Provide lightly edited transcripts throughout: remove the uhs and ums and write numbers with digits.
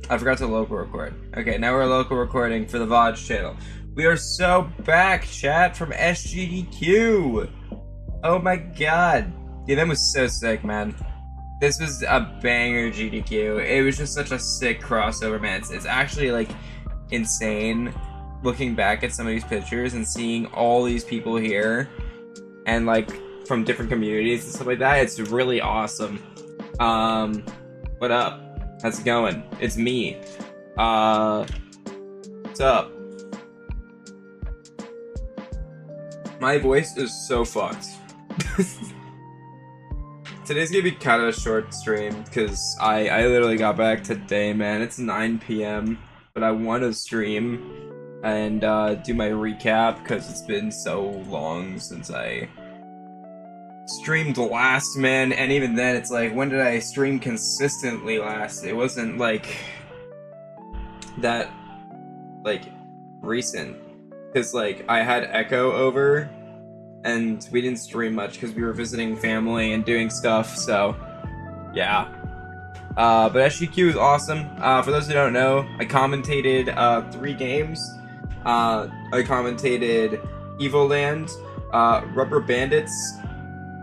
I forgot to local record. Okay, now we're local recording for the Vods channel. We are so back, chat, from SGDQ. Oh my god. The event was so sick, man. This was a banger GDQ. It was just such a sick crossover, man. It's actually, like, insane looking back at some of these pictures and seeing all these people here and, like, from different communities and stuff like that. It's really awesome. What up? How's it going? It's me. What's up? My voice is so fucked. Today's gonna be kind of a short stream because I literally got back today, man. It's 9 p.m. but I want to stream and do my recap because it's been so long since I streamed last, man. And even then, it's like, when did I stream consistently last? It wasn't like that, like, recent, because like I had Echo over and we didn't stream much because we were visiting family and doing stuff, so yeah. But SGDQ is awesome. For those who don't know, I commentated 3 games. I commentated Evoland, Rubber Bandits,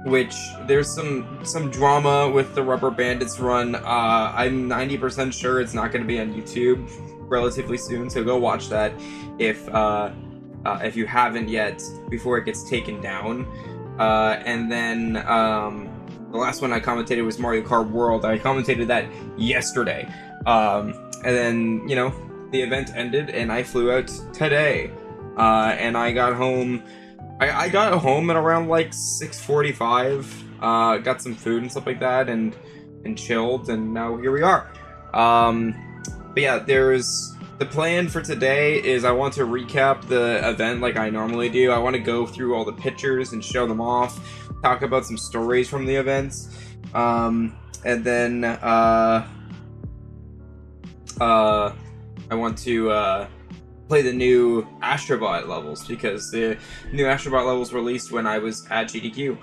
which there's some drama with the Rubber Bandits run. I'm 90% sure it's not going to be on YouTube relatively soon, so go watch that if you haven't yet, before it gets taken down. And then the last one I commentated was Mario Kart World. I commentated that yesterday. And then, you know, the event ended and I flew out today. And I got home. I got home at around like 6:45. Got some food and stuff like that, and chilled, and now here we are. But yeah, the plan for today is I want to recap the event like I normally do. I want to go through all the pictures and show them off, talk about some stories from the events, and then I want to play the new Astrobot levels, because the new Astrobot levels released when I was at GDQ.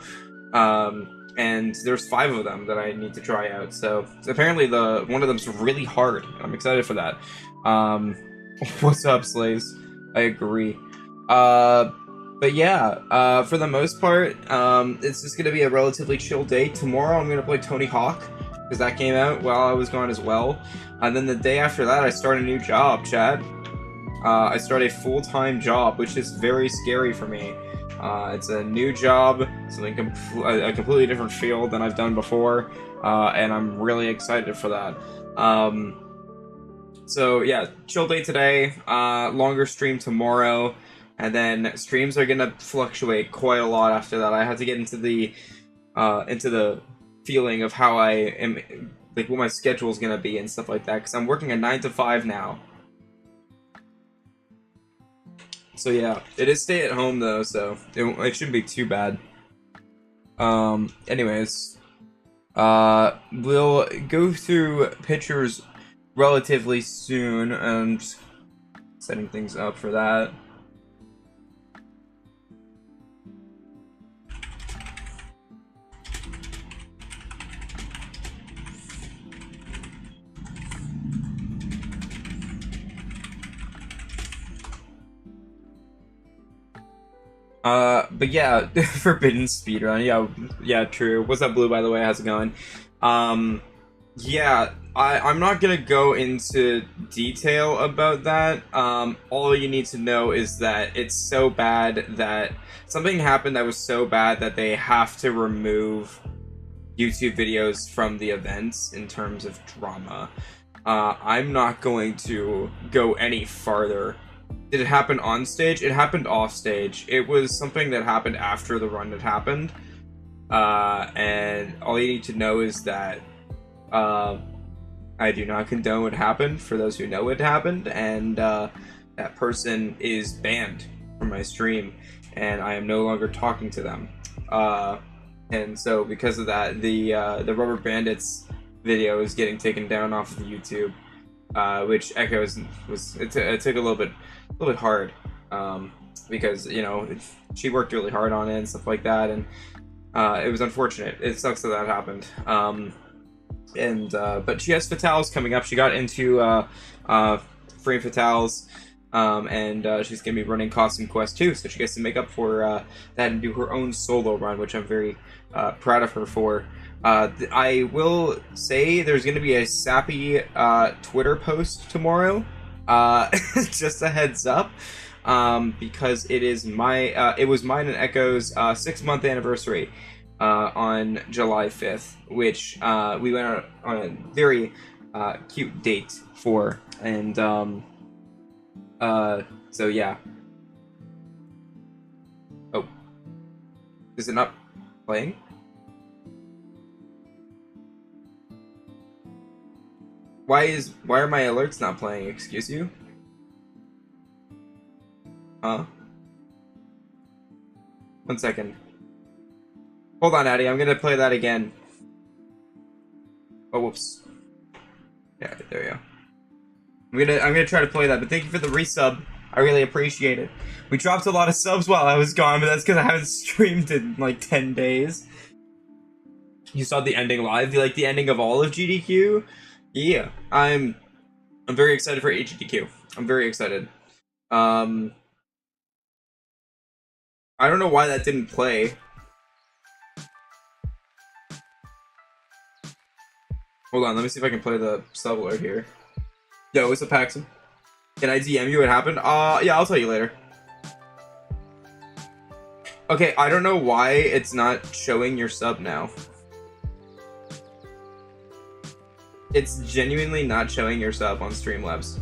And there's 5 of them that I need to try out. So apparently one of them's really hard. I'm excited for that. What's up, slaves? I agree. But yeah, for the most part, it's just gonna be a relatively chill day. Tomorrow I'm gonna play Tony Hawk, because that came out while I was gone as well. And then the day after that, I start a new job, Chad. I start a full-time job, which is very scary for me. It's a new job, something a completely different field than I've done before, and I'm really excited for that. So yeah, chill day today, longer stream tomorrow, and then streams are gonna fluctuate quite a lot after that. I have to get into the feeling of how I am, like what my schedule is gonna be and stuff like that, because I'm working a 9 to 5 now. So yeah, it is stay at home though, so it shouldn't be too bad. Anyways, we'll go through pictures relatively soon, and setting things up for that. But yeah, forbidden speedrun. Yeah, true. What's up, Blue, by the way? How's it going? Yeah, I'm not gonna go into detail about that. All you need to know is that it's so bad that something happened that was so bad that they have to remove YouTube videos from the events in terms of drama. I'm not going to go any farther. Did it happen on stage? It happened off stage. It was something that happened after the run had happened. And all you need to know is that I do not condone what happened, for those who know what happened, and that person is banned from my stream, and I am no longer talking to them. And so because of that, the Rubber Bandits video is getting taken down off of YouTube, which Echo it took a little bit hard, because, you know, she worked really hard on it and stuff like that, and it was unfortunate. It sucks that happened. and but she has fatales coming up. She got into free fatales, and she's gonna be running Costume Quest 2, so she gets to make up for that and do her own solo run, which I'm very proud of her for. I will say there's going to be a sappy Twitter post tomorrow. Just a heads up, because it is it was mine and Echo's 6-month anniversary on July 5th, which we went on a very cute date for, and so yeah. Oh, is it not playing? Why are my alerts not playing? Excuse you? Huh? 1 second. Hold on, Addy. I'm gonna play that again. Oh, whoops. Yeah, there you go. I'm gonna try to play that, but thank you for the resub. I really appreciate it. We dropped a lot of subs while I was gone, but that's because I haven't streamed in like 10 days. You saw the ending live, like the ending of all of GDQ. Yeah, I'm very excited for SGDQ. I'm very excited. I don't know why that didn't play. Hold on, let me see if I can play the sub alert here. Yo, what's up, Paxton? Can I DM you what happened? Yeah, I'll tell you later. Okay, I don't know why it's not showing your sub now. It's genuinely not showing your sub on Streamlabs.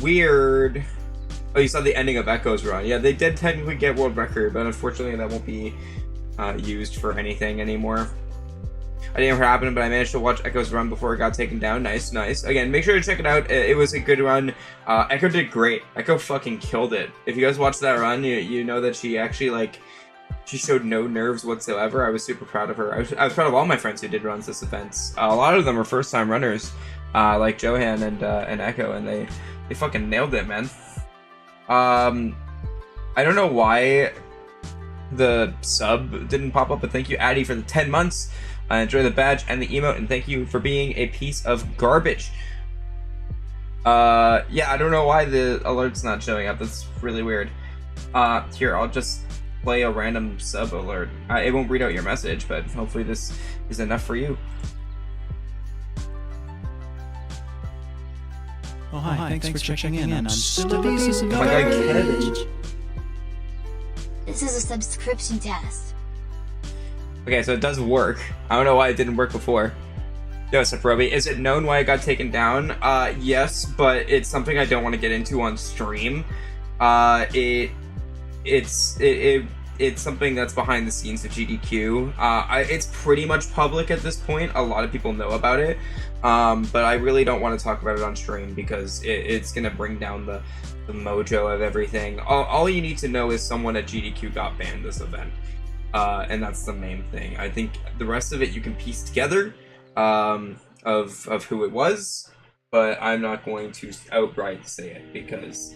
Weird. Oh, you saw the ending of Echo's run. Yeah, they did technically get world record, but unfortunately that won't be used for anything anymore. I didn't know what happened, but I managed to watch Echo's run before it got taken down. Nice, nice. Again, make sure to check it out. It was a good run. Echo did great. Echo fucking killed it. If you guys watched that run, you know that she actually, like, she showed no nerves whatsoever. I was super proud of her. I was proud of all my friends who did runs this event. A lot of them are first-time runners, like Johan and Echo, and they fucking nailed it, man. I don't know why the sub didn't pop up, but thank you, Addy, for the 10 months. Enjoy the badge and the emote, and thank you for being a piece of garbage. Yeah, I don't know why the alert's not showing up. That's really weird. Here, I'll just play a random sub alert. It won't read out your message, but hopefully this is enough for you. Oh, hi, thanks for checking in. I'm still a piece of garbage. This is a subscription test. Okay, so it does work. I don't know why it didn't work before. Yo, Saprobi, is it known why it got taken down? Yes, but it's something I don't want to get into on stream. It's something that's behind the scenes of GDQ. It's pretty much public at this point. A lot of people know about it, but I really don't want to talk about it on stream because it's gonna bring down the mojo of everything. All you need to know is someone at GDQ got banned this event, and that's the main thing. I think the rest of it you can piece together of who it was, but I'm not going to outright say it because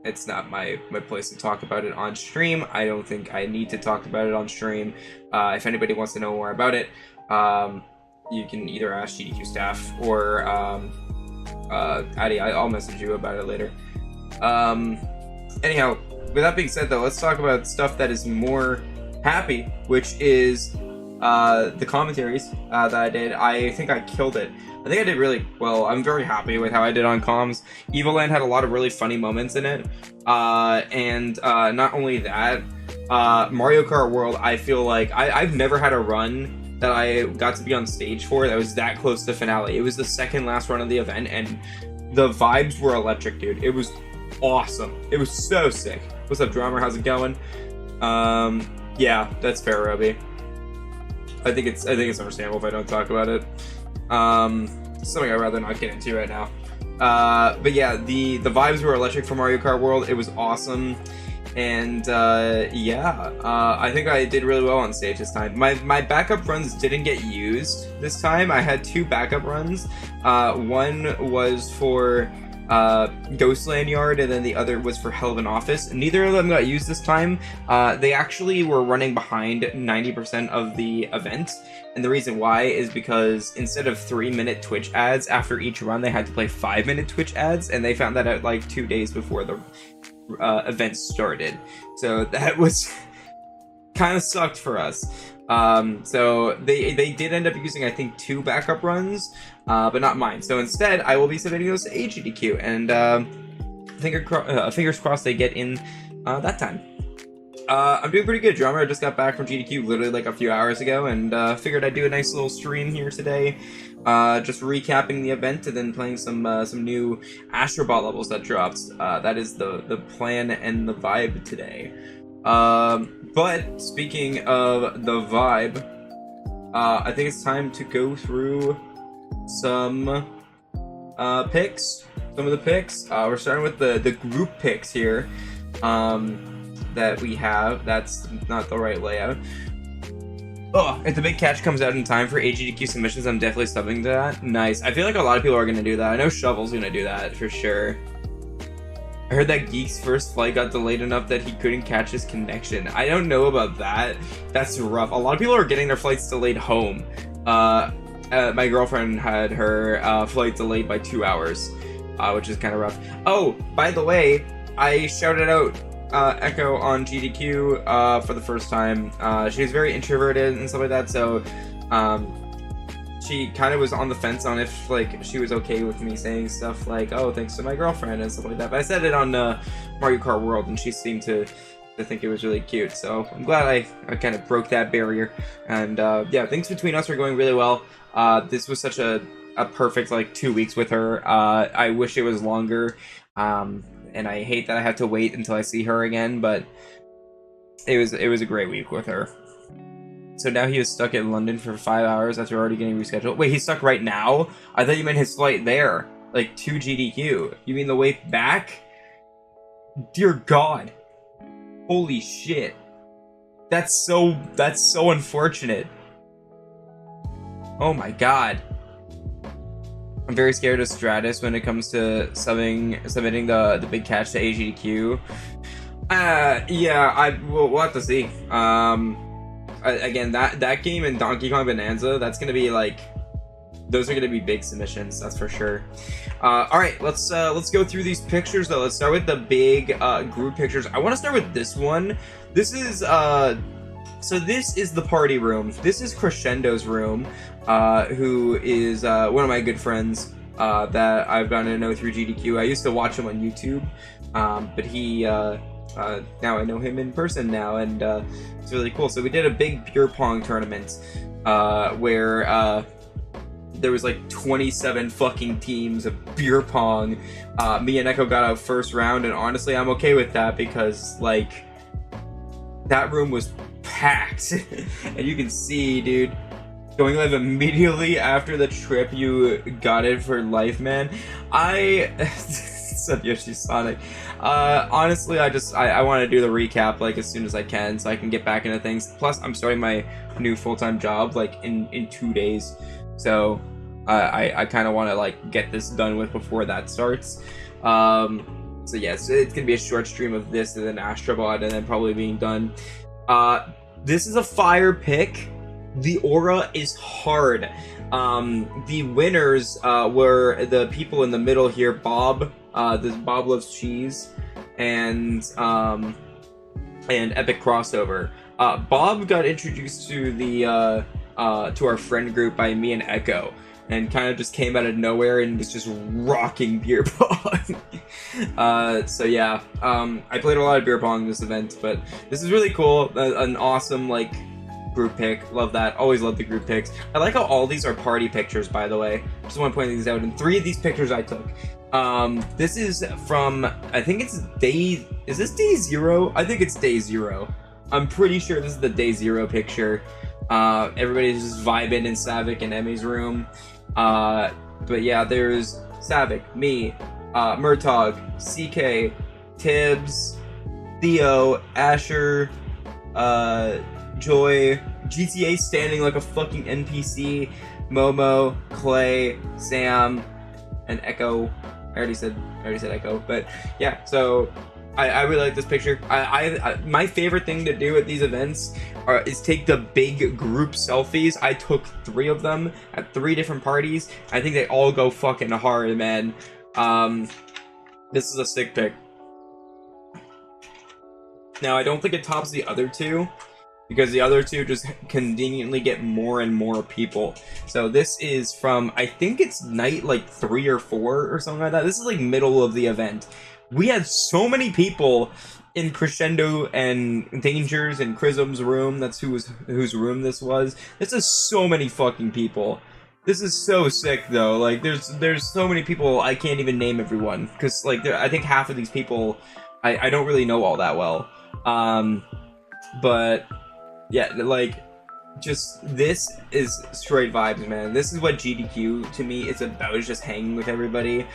it's not my place to talk about it on stream. I don't think I need to talk about it on stream. If anybody wants to know more about it, you can either ask GDQ staff or Addy, I'll message you about it later. Anyhow, with that being said though, let's talk about stuff that is more happy, which is the commentaries that I did. I think I killed it. I think I did really well. I'm very happy with how I did on comms. Evil Land had a lot of really funny moments in it. And not only that, Mario Kart World, I feel like I've never had a run that I got to be on stage for that was that close to finale. It was the second last run of the event, and the vibes were electric, dude. It was awesome. It was so sick. What's up, drummer? How's it going? Yeah, that's fair, Roby. I think it's understandable if I don't talk about it. Something I'd rather not get into right now. But yeah, the vibes were electric for Mario Kart World. It was awesome. And yeah, I think I did really well on stage this time. My backup runs didn't get used this time. I had 2 backup runs. One was for Ghostland Yard, and then the other was for Hell of an Office. Neither of them got used this time. They actually were running behind 90% of the event, and the reason why is because instead of 3-minute Twitch ads after each run, they had to play 5-minute Twitch ads, and they found that out like 2 days before the event started. So that was kind of sucked for us. So they did end up using, I think, 2 backup runs, but not mine. So instead, I will be submitting those to SGDQ, and fingers crossed they get in that time. I'm doing pretty good, drummer. I just got back from GDQ literally like a few hours ago, and figured I'd do a nice little stream here today, just recapping the event and then playing some new Astrobot levels that dropped. That is the plan and the vibe today. But speaking of the vibe, I think it's time to go through some picks. Some of the picks. We're starting with the group picks here that we have. That's not the right layout. Oh, if the big catch comes out in time for AGDQ submissions, I'm definitely subbing to that. Nice. I feel like a lot of people are going to do that. I know Shovel's going to do that for sure. I heard that Geek's first flight got delayed enough that he couldn't catch his connection. I don't know about that. That's rough. A lot of people are getting their flights delayed home. My girlfriend had her flight delayed by 2 hours, which is kind of rough. Oh, by the way, I shouted out Echo on GDQ for the first time. She was very introverted and stuff like that, so she kind of was on the fence on if like she was okay with me saying stuff like, oh, thanks to my girlfriend and stuff like that. But I said it on Mario Kart World, and she seemed to think it was really cute. So I'm glad I kind of broke that barrier. And yeah, things between us are going really well. This was such a perfect like 2 weeks with her. I wish it was longer, and I hate that I have to wait until I see her again. But it was a great week with her. So now he is stuck in London for 5 hours after already getting rescheduled. Wait, he's stuck right now? I thought you meant his flight there, like to GDQ. You mean the way back? Dear God. Holy shit. That's so unfortunate. Oh my God. I'm very scared of Stratus when it comes to submitting the big catch to AGDQ. Yeah, we'll have to see. Again, that game and Donkey Kong Bonanza, that's gonna be like, those are gonna be big submissions, that's for sure. All right, let's go through these pictures though. Let's start with the big group pictures. I want to start with this one. This is so this is the party room. This is Crescendo's room, who is one of my good friends that I've gotten to know through GDQ. I used to watch him on YouTube, but he now I know him in person now, and it's really cool. So we did a big beer pong tournament where there was like 27 fucking teams of beer pong. Me and Echo got out first round, and honestly I'm okay with that because like that room was packed. And you can see, dude, going live immediately after the trip, you got it for life, man. Except Yoshi Sonic. Honestly, I want to do the recap like as soon as I can so I can get back into things. Plus, I'm starting my new full-time job like in 2 days, so I kind of want to like get this done with before that starts. So yes, it's gonna be a short stream of this and then Astrobot and then probably being done. This is a fire pick. The aura is hard. The winners were the people in the middle here. Bob, this Bob Loves Cheese, and Epic Crossover. Bob got introduced to the to our friend group by me and Echo, and kind of just came out of nowhere and was just rocking beer pong. So yeah, I played a lot of beer pong in this event, but this is really cool. An awesome like group pick. Love that. Always love the group picks. I like how all these are party pictures, by the way. Just want to point these out. And 3 of these pictures I took. This is from, I think it's day, is this day 0? I think it's day 0. I'm pretty sure this is the day 0 picture. Everybody's just vibing in Savic and Emmy's room. But yeah, there's Savic, me, Murtog, CK, Tibbs, Theo, Asher, Joy, GTA standing like a fucking NPC, Momo, Clay, Sam, and Echo. I already said Echo, but yeah. So I really like this picture. My favorite thing to do at these events is take the big group selfies. I took 3 of them at 3 different parties. I think they all go fucking hard, man. This is a sick pic. Now I don't think it tops the other 2, because the other 2 just conveniently get more and more people. So this is from, I think it's night like 3 or 4 or something like that. This is like middle of the event. We had so many people in Crescendo and Dangers and Chrism's room. That's whose room this was. This is so many fucking people. This is so sick though. Like there's so many people, I can't even name everyone, because like I think half of these people I don't really know all that well. But yeah, like just this is straight vibes, man. This is what GDQ to me is about, is just hanging with everybody.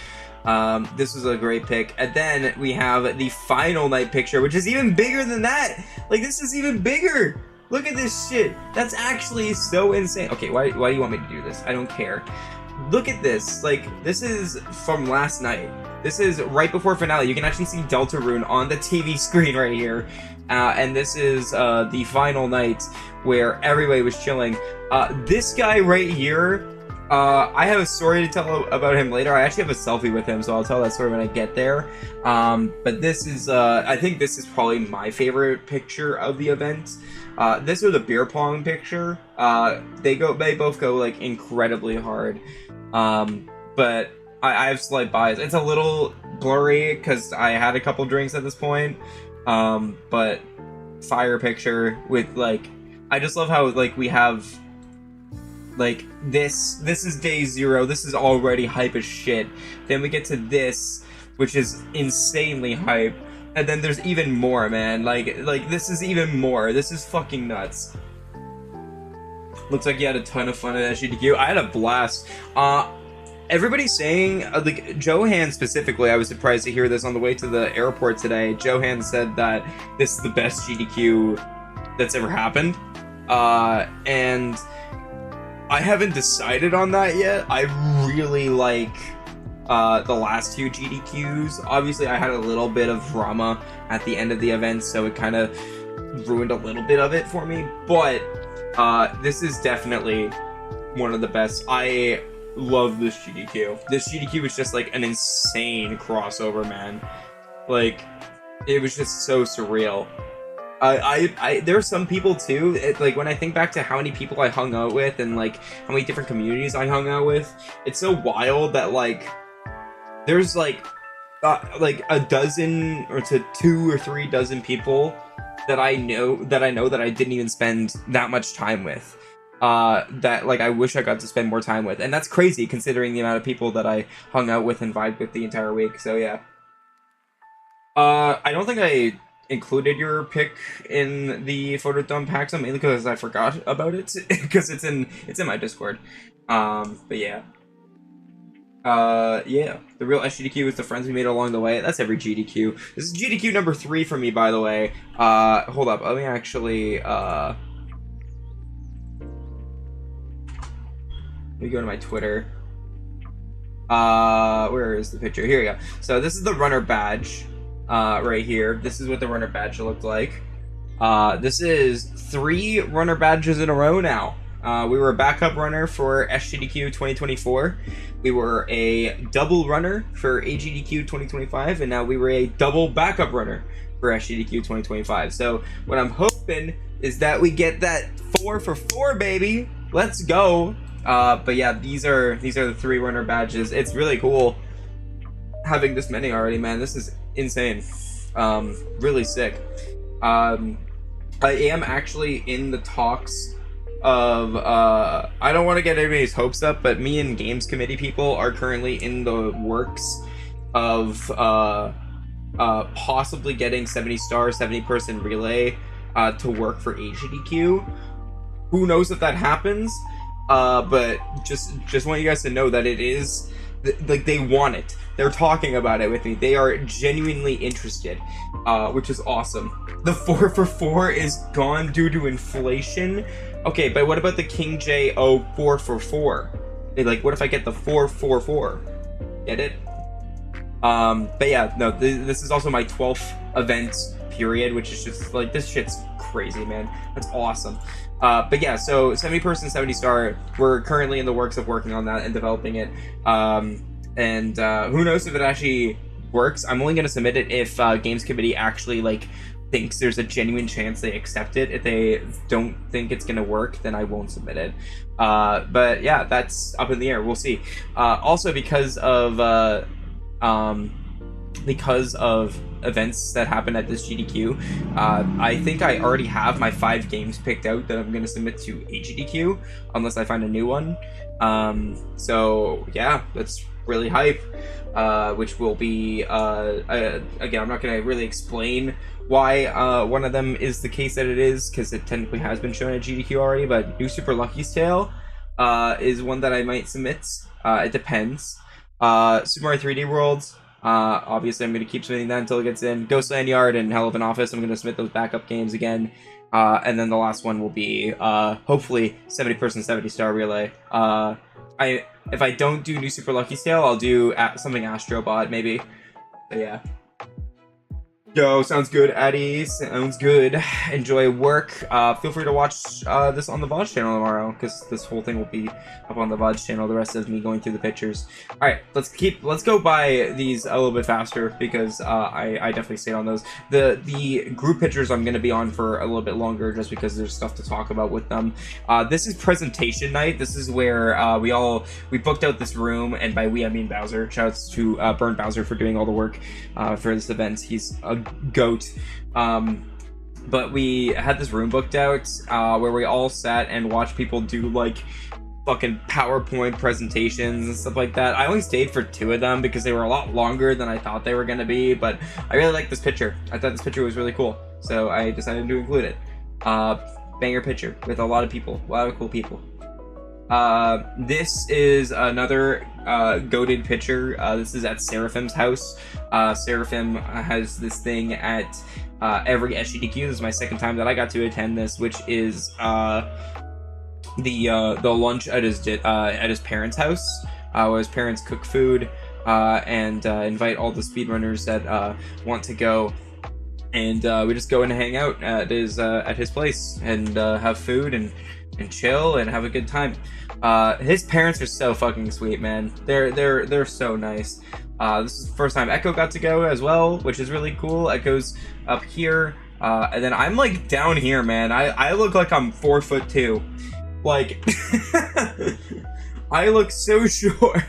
This was a great pick. And then we have the final night picture, which is even bigger than that. Like, this is even bigger. Look at this shit. That's actually so insane. Okay, why do you want me to do this? I don't care. Look at this. Like, this is from last night. This is right before finale. You can actually see Deltarune on the TV screen right here. And this is the final night where everybody was chilling. This guy right here, I have a story to tell about him later. I actually have a selfie with him, so I'll tell that story when I get there. But this is, I think this is probably my favorite picture of the event. This was a beer pong picture. They both go like incredibly hard. But I have slight bias. It's a little blurry because I had a couple drinks at this point. But fire picture with like, I just love how like we have like this is day 0. This is already hype as shit. Then we get to this, which is insanely hype. And then there's even more, man. Like this is even more. This is fucking nuts. Looks like you had a ton of fun at SGDQ. I had a blast. Everybody's saying, like, Johan specifically, I was surprised to hear this on the way to the airport today. Johan said that this is the best GDQ that's ever happened. And I haven't decided on that yet. I really like the last 2 GDQs. Obviously, I had a little bit of drama at the end of the event, so it kind of ruined a little bit of it for me. But this is definitely one of the best. I love this GDQ. This GDQ was just like an insane crossover, man. Like, it was just so surreal. There are some people too, like when I think back to how many people I hung out with and like how many different communities I hung out with, it's so wild that like there's like a dozen or to 2 or 3 dozen people that I know that I didn't even spend that much time with. That like I wish I got to spend more time with, and that's crazy considering the amount of people that I hung out with and vibed with the entire week. So yeah. I don't think I included your pick in the photo dump packs, mainly because I forgot about it because it's in my Discord. But yeah. Yeah, the real SGDQ is the friends we made along the way. That's every GDQ. This is GDQ number 3 for me, by the way. Hold up, let me actually let me go to my Twitter. Where is the picture? Here we go. So this is the runner badge. Right here. This is what the runner badge looked like. This is 3 runner badges in a row now. We were a backup runner for SGDQ 2024. We were a double runner for AGDQ 2025, and now we were a double backup runner for SGDQ 2025. So what I'm hoping is that we get that 4 for 4, baby. Let's go. But yeah, these are the 3 runner badges. It's really cool having this many already, man. This is insane. Really sick. I am actually in the talks of I don't want to get everybody's hopes up, but me and games committee people are currently in the works of possibly getting 70-star 70-person relay to work for AGDQ. Who knows if that happens? But just want you guys to know that it is like they want it. They're talking about it with me. They are genuinely interested, which is awesome. The 4 for 4 is gone due to inflation. Okay, but what about the King J.O. 4 for 4? Like, what if I get the 4 for 4? Get it? But yeah, no, this is also my 12th event period, which is just like, this shit's crazy, man. That's awesome. But yeah, so 70-person 70-star, we're currently in the works of working on that and developing it. And who knows if it actually works. I'm only going to submit it if games committee actually like thinks there's a genuine chance they accept it. If they don't think it's going to work, then I won't submit it. But yeah, that's up in the air. We'll see. Also, because of events that happen at this GDQ, I think I already have my 5 games picked out that I'm going to submit to HGDQ, unless I find a new one. So yeah, that's really hype, which will be, again, I'm not going to really explain why one of them is the case that it is, because it technically has been shown at GDQ already, but New Super Lucky's Tale is one that I might submit. It depends. Super Mario 3D World, obviously I'm going to keep submitting that until it gets in. Ghostland Yard and Hell of an Office, I'm going to submit those backup games again. And then the last one will be, hopefully, 70-person 70-star relay. If I don't do New Super Lucky Tale, I'll do something Astrobot, maybe. But yeah. Yo, sounds good, Addy. Sounds good. Enjoy work. Feel free to watch this on the Vods channel tomorrow, because this whole thing will be up on the Vods channel. The rest of me going through the pictures. All right, let's go by these a little bit faster, because I definitely stayed on those. The group pictures I'm going to be on for a little bit longer, just because there's stuff to talk about with them. This is presentation night. This is where we booked out this room, and by we I mean Bowser. Shouts to Burn Bowser for doing all the work for this event. He's a goat. But we had this room booked out where we all sat and watched people do like fucking PowerPoint presentations and stuff like that. I only stayed for 2 of them because they were a lot longer than I thought they were gonna be, but I really liked this picture. I thought this picture was really cool, so I decided to include it. Banger picture with a lot of people, a lot of cool people. This is another goated picture. This is at Seraphim's house. Seraphim has this thing at every SGDQ. This is my second time that I got to attend this, which is the lunch at his parents' house, where his parents cook food and invite all the speedrunners that want to go. And we just go and hang out at his place and have food and chill and have a good time. His parents are so fucking sweet, man. They're so nice. This is the first time Echo got to go as well, which is really cool. Echo's up here, and then I'm like down here, man. I look like I'm 4'2". Like, I look so short.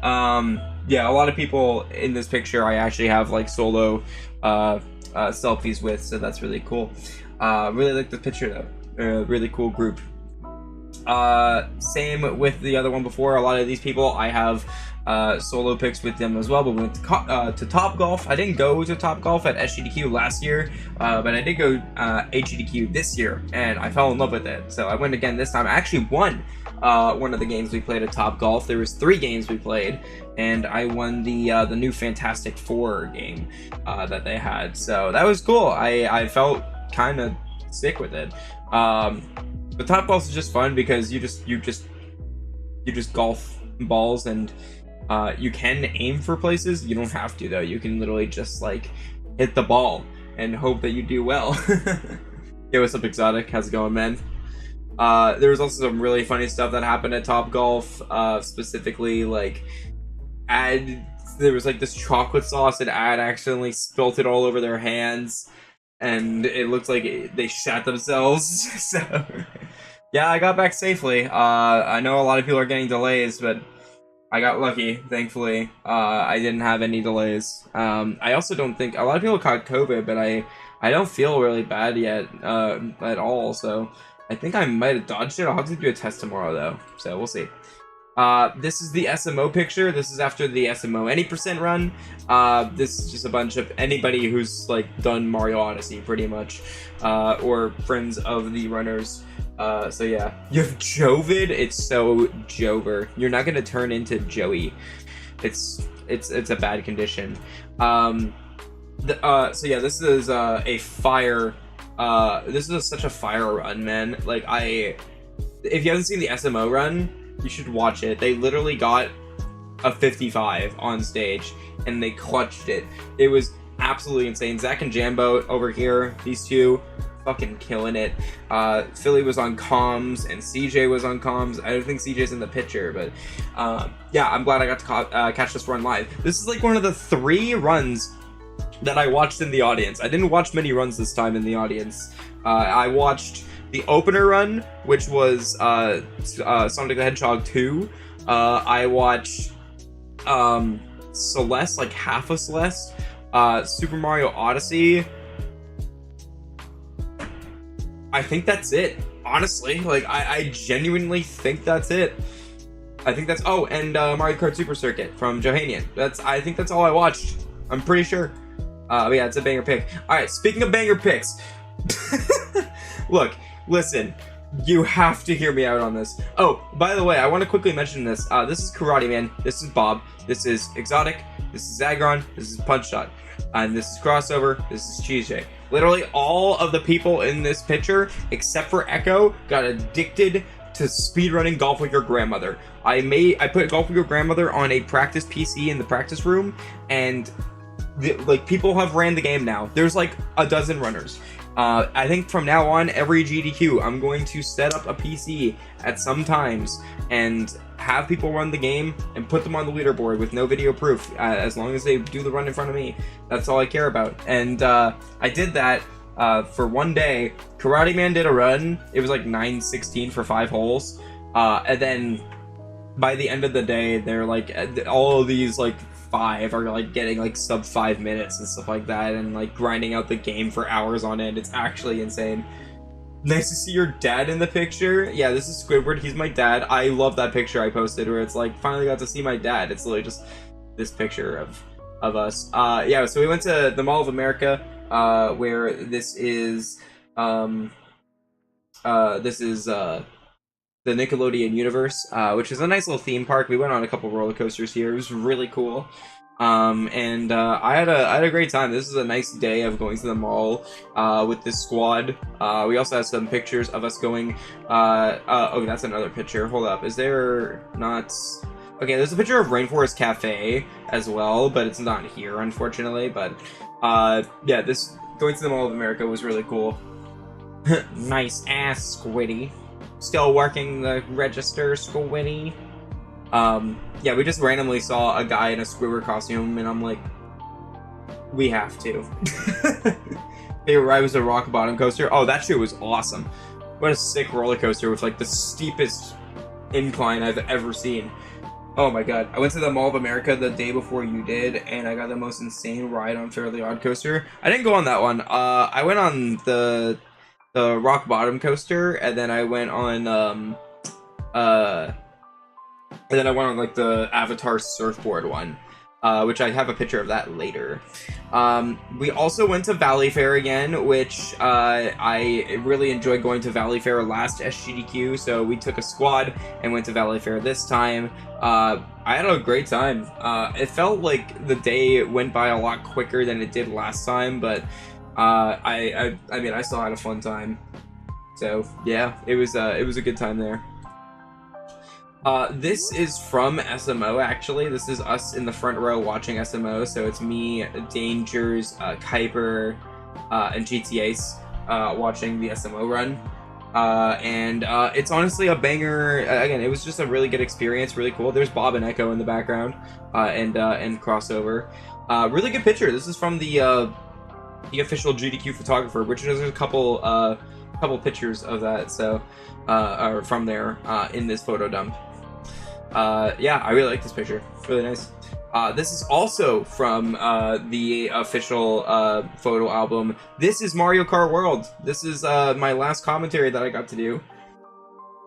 Yeah, a lot of people in this picture I actually have like solo selfies with, so that's really cool. Really like the picture though. Really cool group. Same with the other one before. A lot of these people I have solo pics with them as well, but we went to Top Golf. I didn't go to Top Golf at SGDQ last year, but I did go HGDQ this year, and I fell in love with it. So I went again this time. I actually won one of the games we played at Top Golf. There was 3 games we played, and I won the new Fantastic Four game that they had. So that was cool. I felt kind of sick with it. But Top Golf is just fun because you just golf balls, and you can aim for places. You don't have to though. You can literally just like hit the ball and hope that you do well. Yo, what's up, Exotic? How's it going, man? There was also some really funny stuff that happened at Top Golf. Specifically, like there was like this chocolate sauce, and Ad accidentally spilt it all over their hands, and it looked like they shat themselves. So yeah, I got back safely. I know a lot of people are getting delays, but I got lucky, thankfully. I didn't have any delays. I also don't think a lot of people caught COVID, but I don't feel really bad yet at all. So I think I might have dodged it. I'll have to do a test tomorrow though, so we'll see. This is the SMO picture. This is after the SMO any % run. This is just a bunch of anybody who's like done Mario Odyssey pretty much, or friends of the runners. So yeah, you have Jovid. It's so Jover. You're not gonna turn into Joey. It's a bad condition. So yeah, this is a fire. This is such a fire run, man. Like if you haven't seen the SMO run, you should watch it. They literally got a 55 on stage, and they clutched it. It was absolutely insane. Zach and Jambo over here, these two fucking killing it. Philly was on comms and CJ was on comms. I don't think CJ's in the picture, but yeah, I'm glad I got to catch this run live. This is like one of the 3 runs that I watched in the audience. I didn't watch many runs this time in the audience. I watched the opener run, which was Sonic the Hedgehog 2. I watched Celeste, like half of Celeste, Super Mario Odyssey. I think that's it, honestly. Like, I genuinely think that's it. I think that's, oh, and Mario Kart Super Circuit from Johanian. I think that's all I watched. I'm pretty sure. But yeah, it's a banger pick. Alright, speaking of banger picks. Look, listen. You have to hear me out on this. Oh, by the way, I want to quickly mention this. This is Karate Man. This is Bob. This is Exotic. This is Zagron. This is Punch Shot. And this is Crossover. This is Cheese. Literally all of the people in this picture, except for Echo, got addicted to speedrunning Golf With Your Grandmother. I put Golf With Your Grandmother on a practice PC in the practice room, and like people have ran the game now. There's like a dozen runners. I think from now on, every GDQ, I'm going to set up a PC at some times and have people run the game and put them on the leaderboard with no video proof, as long as they do the run in front of me. That's all I care about. And I did that for one day. Karate Man did a run. It was like 9:16 for 5 holes. And then by the end of the day, they're like, all of these like 5 are like getting like sub 5 minutes and stuff like that, and like grinding out the game for hours on end. It's actually insane. Nice to see your dad in the picture. Yeah, this is Squidward. He's my dad. I love that picture I posted where it's like, finally got to see my dad. It's literally just this picture of us. Yeah, so we went to the Mall of America, where this is the Nickelodeon universe, which is a nice little theme park. We went on a couple roller coasters here. It was really cool. And I had a great time. This is a nice day of going to the mall with this squad. We also have some pictures of us going. Oh, that's another picture. Hold up. Is there not? Okay, there's a picture of Rainforest Cafe as well, but it's not here, unfortunately. But yeah, this going to the Mall of America was really cool. Nice ass, Squiddy. Still working the register, Squiddy. Yeah, we just randomly saw a guy in a Squidward costume, and I'm like, we have to. Favorite ride was a rock bottom coaster. Oh, that shit was awesome. What a sick roller coaster with like the steepest incline I've ever seen. Oh my god. I went to the Mall of America the day before you did, and I got the most insane ride on Fairly Odd Coaster. I didn't go on that one. I went on the rock bottom coaster, and then I went on like the Avatar surfboard one, which I have a picture of that later. We also went to Valley Fair again, which I really enjoyed going to Valley Fair last SGDQ, so we took a squad and went to Valley Fair this time. I had a great time. It felt like the day went by a lot quicker than it did last time, but I mean, I still had a fun time. So yeah, it was a good time there. This is from SMO, actually. This is us in the front row watching SMO, so it's me, Dangers, Kuiper, and GTAce watching the SMO run. And it's honestly a banger. Again, it was just a really good experience, really cool. There's Bob and Echo in the background, and Crossover. Really good picture. This is from the official GDQ photographer, which is a couple pictures of that, so are from there in this photo dump. Yeah, I really like this picture. It's really nice. This is also from the official photo album. This is Mario Kart World. This is my last commentary that I got to do.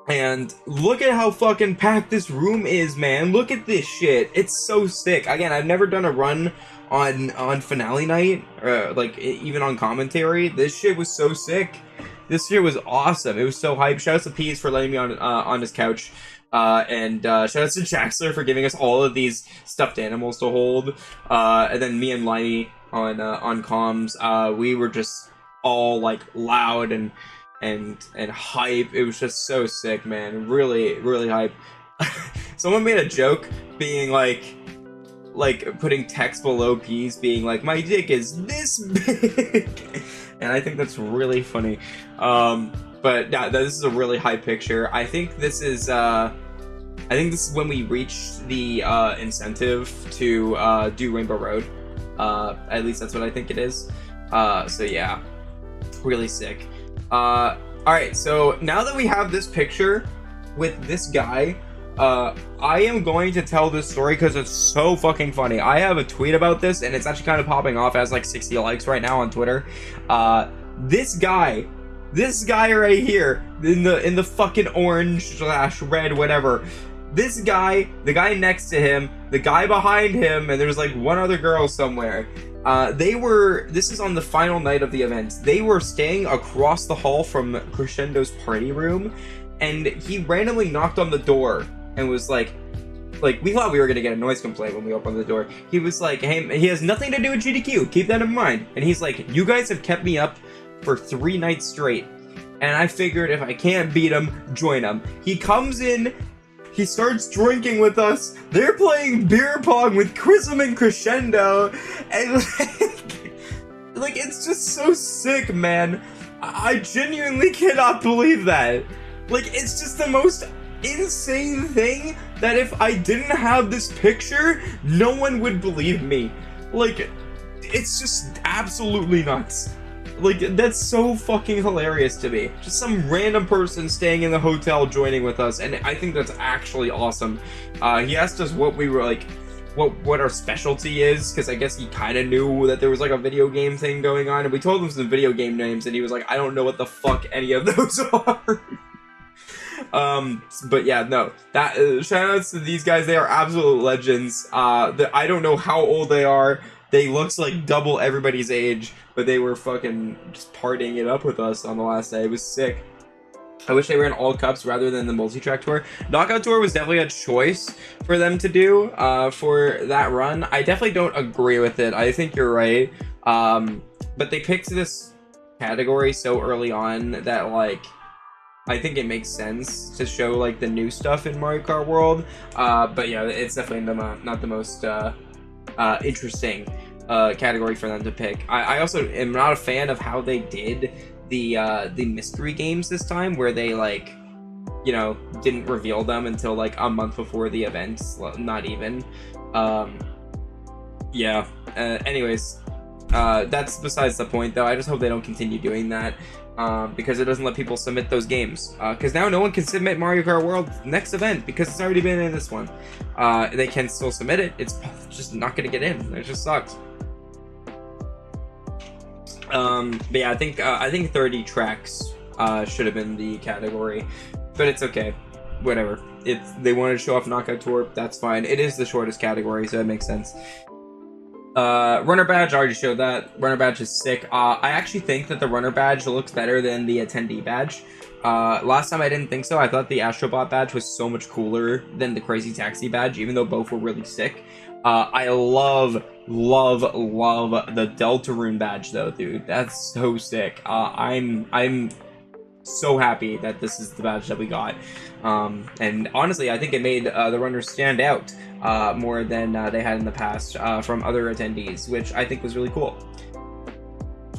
And look at how fucking packed this room is, man. Look at this shit. It's so sick. Again, I've never done a run on finale night, like even on commentary. This shit was so sick. This shit was awesome. It was so hype. Shout out to Peas for letting me on his couch. And shout out to Jaxler for giving us all of these stuffed animals to hold. And then me and Limey on comms. We were just all like loud and hype. It was just so sick, man. Really, really hype. someone made a joke being like putting text below P's being like, my dick is this big. And I think that's really funny. But yeah, this is a really high picture. I think this is when we reach the incentive to do Rainbow Road. At least that's what I think it is. So yeah, really sick. Alright, so now that we have this picture with this guy, I am going to tell this story because it's so fucking funny. I have a tweet about this, and it's actually kind of popping off as like 60 likes right now on Twitter. This guy right here in the fucking orange / red, whatever. This guy, the guy next to him, the guy behind him, and there's like one other girl somewhere. This is on the final night of the event. They were staying across the hall from Crescendo's party room, and he randomly knocked on the door and was like, we thought we were gonna get a noise complaint when we opened the door. He was like, hey, he has nothing to do with GDQ, keep that in mind. And he's like, you guys have kept me up for 3 nights straight, and I figured if I can't beat him, join him. He comes in, he starts drinking with us, they're playing beer pong with Chrism and Crescendo, and like it's just so sick, man. I genuinely cannot believe that. Like, it's just the most insane thing that if I didn't have this picture, no one would believe me. Like, it's just absolutely nuts. Like, that's so fucking hilarious to me. Just some random person staying in the hotel joining with us, and I think that's actually awesome. He asked us what we were like, what our specialty is, because I guess he kind of knew that there was like a video game thing going on, and we told him some video game names, and he was like, I don't know what the fuck any of those are. But yeah, no, that shout outs to these guys. They are absolute legends. I don't know how old they are. They looks like double everybody's age, but they were fucking just partying it up with us on the last day. It was sick. I wish they ran all cups rather than the multi-track tour. Knockout tour was definitely a choice for them to do for that run. I definitely don't agree with it. I think you're right. But they picked this category so early on that, like, I think it makes sense to show like the new stuff in Mario Kart World. But yeah, it's definitely not the most interesting category for them to pick. I also am not a fan of how they did the mystery games this time, where they, like, you know, didn't reveal them until like a month before the event. Not even. Yeah. Anyways, that's besides the point, though. I just hope they don't continue doing that. Because it doesn't let people submit those games. Because now no one can submit Mario Kart World next event because it's already been in this one. They can still submit it. It's just not going to get in. It just sucks. But yeah, I think 30 tracks should have been the category, but it's okay. Whatever. They wanted to show off Knockout Tour. That's fine. It is the shortest category, so it makes sense. Runner badge, I already showed that. Runner badge is sick. I actually think that the runner badge looks better than the attendee badge. Last time I didn't think so. I thought the Astrobot badge was so much cooler than the Crazy Taxi badge, even though both were really sick. I love the Deltarune badge though, dude. That's so sick. I'm so happy that this is the badge that we got. And honestly, I think it made the runners stand out more than they had in the past from other attendees, which I think was really cool.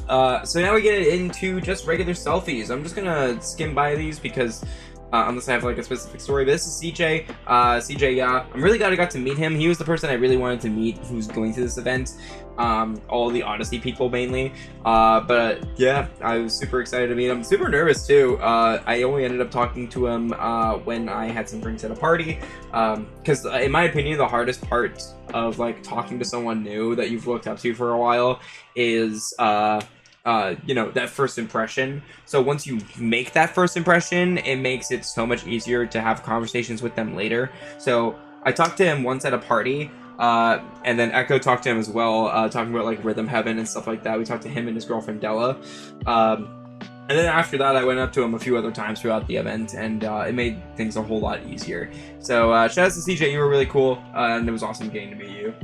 So now we get into just regular selfies. I'm just gonna skim by these because unless I have like a specific story. But this is CJ. CJ, yeah, I'm really glad I got to meet him. He was the person I really wanted to meet who's going to this event. All the Odyssey people mainly. But yeah, I was super excited to meet him. Super nervous too. I only ended up talking to him when I had some drinks at a party. Because in my opinion, the hardest part of like talking to someone new that you've looked up to for a while is you know, that first impression. So once you make that first impression, it makes it so much easier to have conversations with them later. So I talked to him once at a party, and then Echo talked to him as well, talking about like Rhythm Heaven and stuff like that. We talked to him and his girlfriend Della. And then after that, I went up to him a few other times throughout the event, and it made things a whole lot easier. So shout out to CJ, you were really cool, and it was awesome getting to meet you.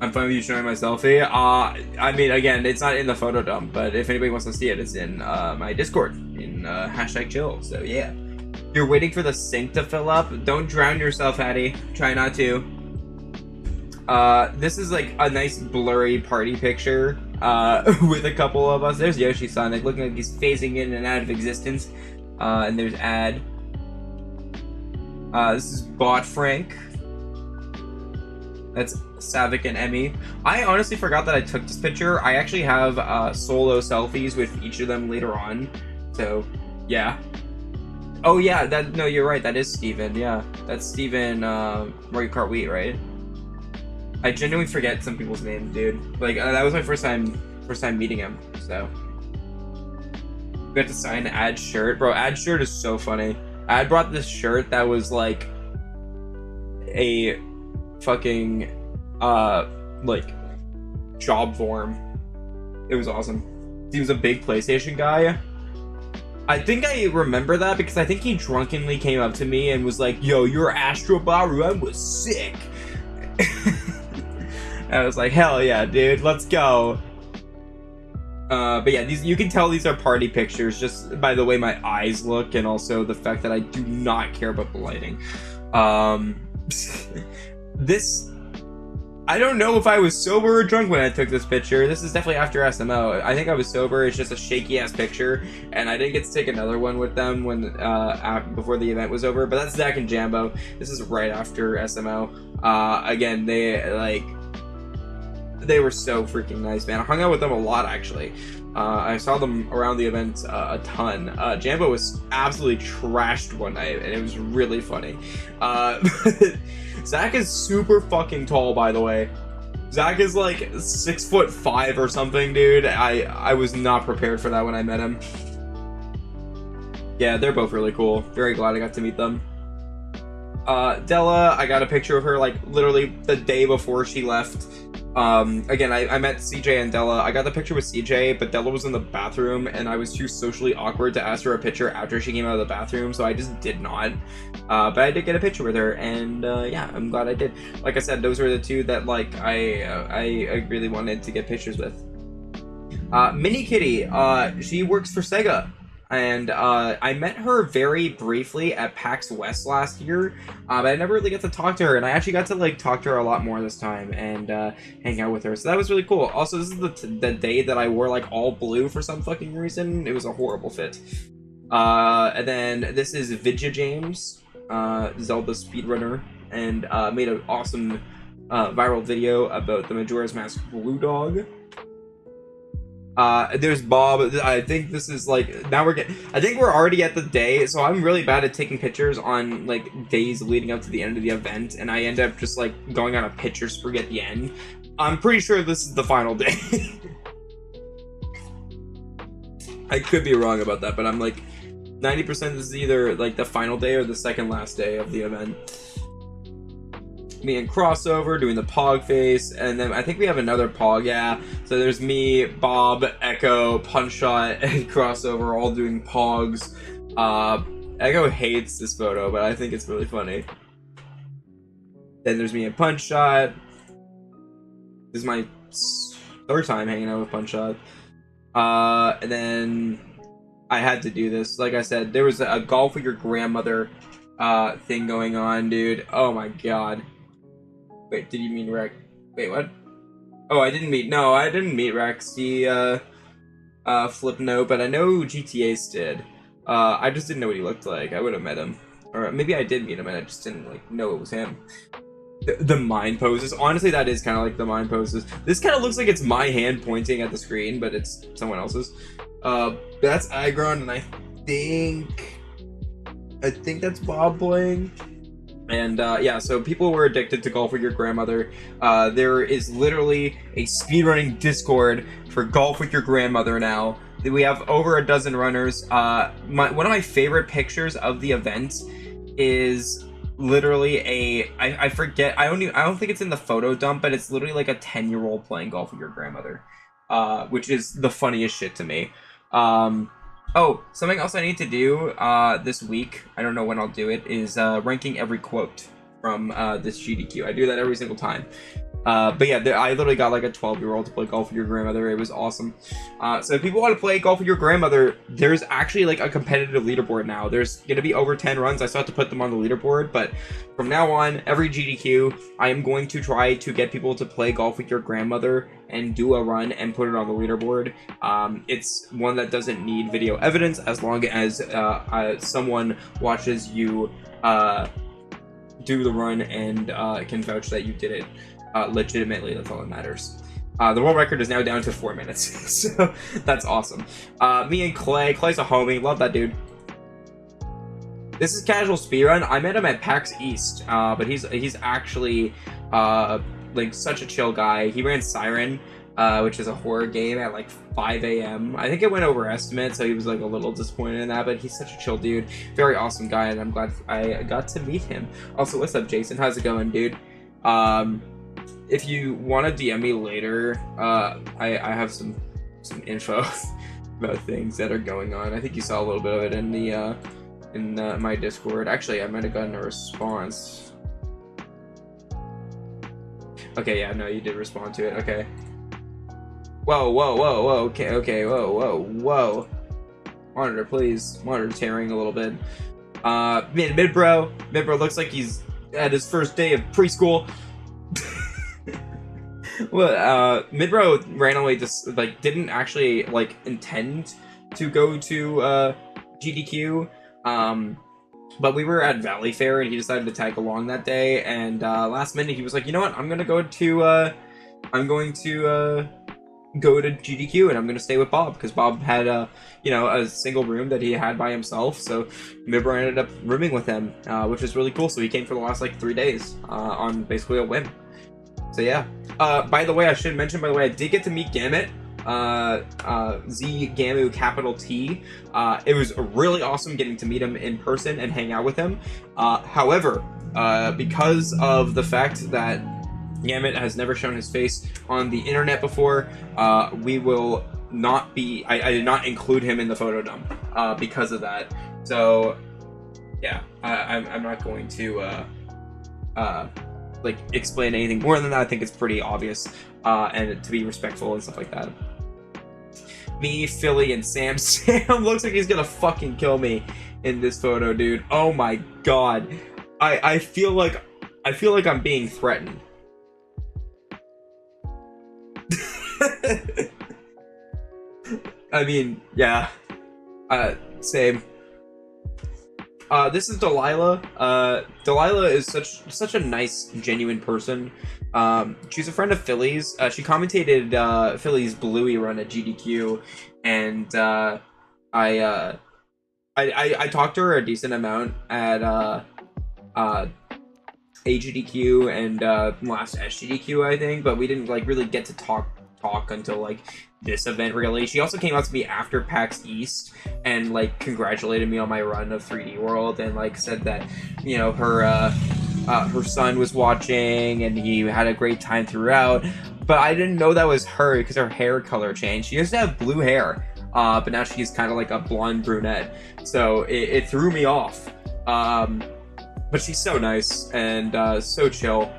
I'm fine with you showing my selfie. I mean, again, it's not in the photo dump, but if anybody wants to see it, it's in my Discord, in #chill, so yeah. You're waiting for the sink to fill up. Don't drown yourself, Hattie. Try not to. This is like a nice blurry party picture with a couple of us. There's Yoshi Sonic looking like he's phasing in and out of existence. And there's Ad. This is Bot Frank. That's Savik and Emmy. I honestly forgot that I took this picture. I actually have solo selfies with each of them later on. So, yeah. Oh yeah, no, you're right. That is Steven. Yeah, that's Steven Mario Kart Wheat, right? I genuinely forget some people's names, dude. Like that was my first time meeting him. So we got to sign Ad's shirt, bro. Ad's shirt is so funny. Ad brought this shirt that was like a fucking like job form. It was awesome. He was a big PlayStation guy. I think I remember that because I think he drunkenly came up to me and was like, "Yo, you're Astro Baru, I was sick." I was like, "Hell yeah, dude, let's go." But yeah, you can tell these are party pictures just by the way my eyes look and also the fact that I do not care about the lighting. I don't know if I was sober or drunk when I took this picture. This is definitely after SMO. I think I was sober. It's just a shaky ass picture, and I didn't get to take another one with them when before the event was over. But that's Zach and Jambo. This is right after SMO. Again, they were so freaking nice, man. I hung out with them a lot actually. I saw them around the event a ton. Jambo was absolutely trashed one night, and it was really funny. Zach is super fucking tall, by the way. Zach is like 6'5" or something, dude. I was not prepared for that when I met him. Yeah, they're both really cool. Very glad I got to meet them. Della, I got a picture of her like literally the day before she left. Again, I met CJ and Della. I got the picture with CJ, but Della was in the bathroom, and I was too socially awkward to ask her a picture after she came out of the bathroom, so I just did not. But I did get a picture with her, and yeah, I'm glad I did. Like I said, those were the two that like I really wanted to get pictures with. Mini Kitty, she works for Sega. And I met her very briefly at PAX West last year, but I never really got to talk to her, and I actually got to like talk to her a lot more this time and hang out with her, so that was really cool. Also, this is the day that I wore like all blue for some fucking reason. It was a horrible fit. And then this is Vidya James, Zelda speedrunner, and made an awesome viral video about the Majora's Mask Blue Dog. There's Bob. I think this is like I think we're already at the day, so I'm really bad at taking pictures on like days leading up to the end of the event, and I end up just like going on a picture spree at the end. I'm pretty sure this is the final day. I could be wrong about that, but I'm like 90% this is either like the final day or the second last day of the event. Me and Crossover doing the Pog face, and then I think we have another Pog, yeah. So there's me, Bob, Echo, Punchshot, and Crossover all doing Pogs. Echo hates this photo, but I think it's really funny. Then there's me and Punchshot. This is my third time hanging out with Punchshot. And then I had to do this. Like I said, there was a golf with your grandmother thing going on, dude. Oh my god. Wait, did you mean Rex? Wait, what? Oh, I didn't meet Rex. He, flipped no, but I know GTA's did. I just didn't know what he looked like. I would have met him. Or maybe I did meet him and I just didn't, like, know it was him. The mind poses. Honestly, that is kind of like the mind poses. This kind of looks like it's my hand pointing at the screen, but it's someone else's. That's Agron, and I think that's Bob playing. And yeah, so people were addicted to Golf with Your Grandmother. There is literally a speedrunning Discord for Golf with Your Grandmother now. We have over a dozen runners. One of my favorite pictures of the event is literally I forget, I don't think it's in the photo dump, but it's literally like a 10-year-old playing Golf with Your Grandmother, which is the funniest shit to me. Oh, something else I need to do this week, I don't know when I'll do it, is ranking every quote from this GDQ. I do that every single time. But yeah, I literally got like a 12-year-old to play golf with your grandmother. It was awesome. So if people want to play golf with your grandmother, there's actually like a competitive leaderboard now. There's gonna be over 10 runs. I still have to put them on the leaderboard, but from now on, every GDQ, I am going to try to get people to play golf with your grandmother and do a run and put it on the leaderboard. It's one that doesn't need video evidence as long as someone watches you do the run and can vouch that you did it legitimately. That's all that matters. The world record is now down to 4 minutes, so that's awesome. Me and Clay's a homie, love that dude. This is casual speedrun. I met him at PAX East, but he's actually like such a chill guy. He ran Siren, which is a horror game, at like 5 a.m. I think it went over estimate, so he was like a little disappointed in that, but he's such a chill dude. Very awesome guy, and I'm glad I got to meet him. Also, what's up, Jason? How's it going, dude? If you want to DM me later, I have some info about things that are going on. I think you saw a little bit of it in the my Discord. Actually, I might have gotten a response. Okay, yeah, no, you did respond to it. Okay. Whoa, whoa, whoa, whoa. Okay, okay, whoa, whoa, whoa. Monitor, please. Monitor tearing a little bit. Midbro looks like he's at his first day of preschool. Well, Midbro randomly just like didn't actually like intend to go to GDQ, but we were at Valley Fair and he decided to tag along that day. And last minute he was like, you know what, I'm going to go to GDQ and I'm gonna stay with Bob because Bob had a single room that he had by himself. So Midbro ended up rooming with him, which is really cool. So he came for the last like 3 days on basically a whim. So yeah. By the way, I should mention, I did get to meet Gamut, Z Gamu capital T. It was really awesome getting to meet him in person and hang out with him. However, because of the fact that Gamut has never shown his face on the internet before, we will not be, I did not include him in the photo dump because of that. So yeah, I'm not going to like explain anything more than that. I think it's pretty obvious, and to be respectful and stuff like that. Me, Philly, and Sam. Sam looks like he's gonna fucking kill me in this photo, dude. Oh my god. I feel like I'm being threatened. I mean, yeah. Same. This is Delilah. Delilah is such a nice, genuine person. She's a friend of Philly's. She commentated Philly's Bluey run at GDQ, and I talked to her a decent amount at AGDQ and last SGDQ, I think, but we didn't like really get to talk until like this event really. She also came out to me after PAX East and like congratulated me on my run of 3D World and like said that, you know, her son was watching and he had a great time throughout. But I didn't know that was her because her hair color changed. She used to have blue hair, but now she's kind of like a blonde brunette. So it threw me off. But she's so nice and so chill.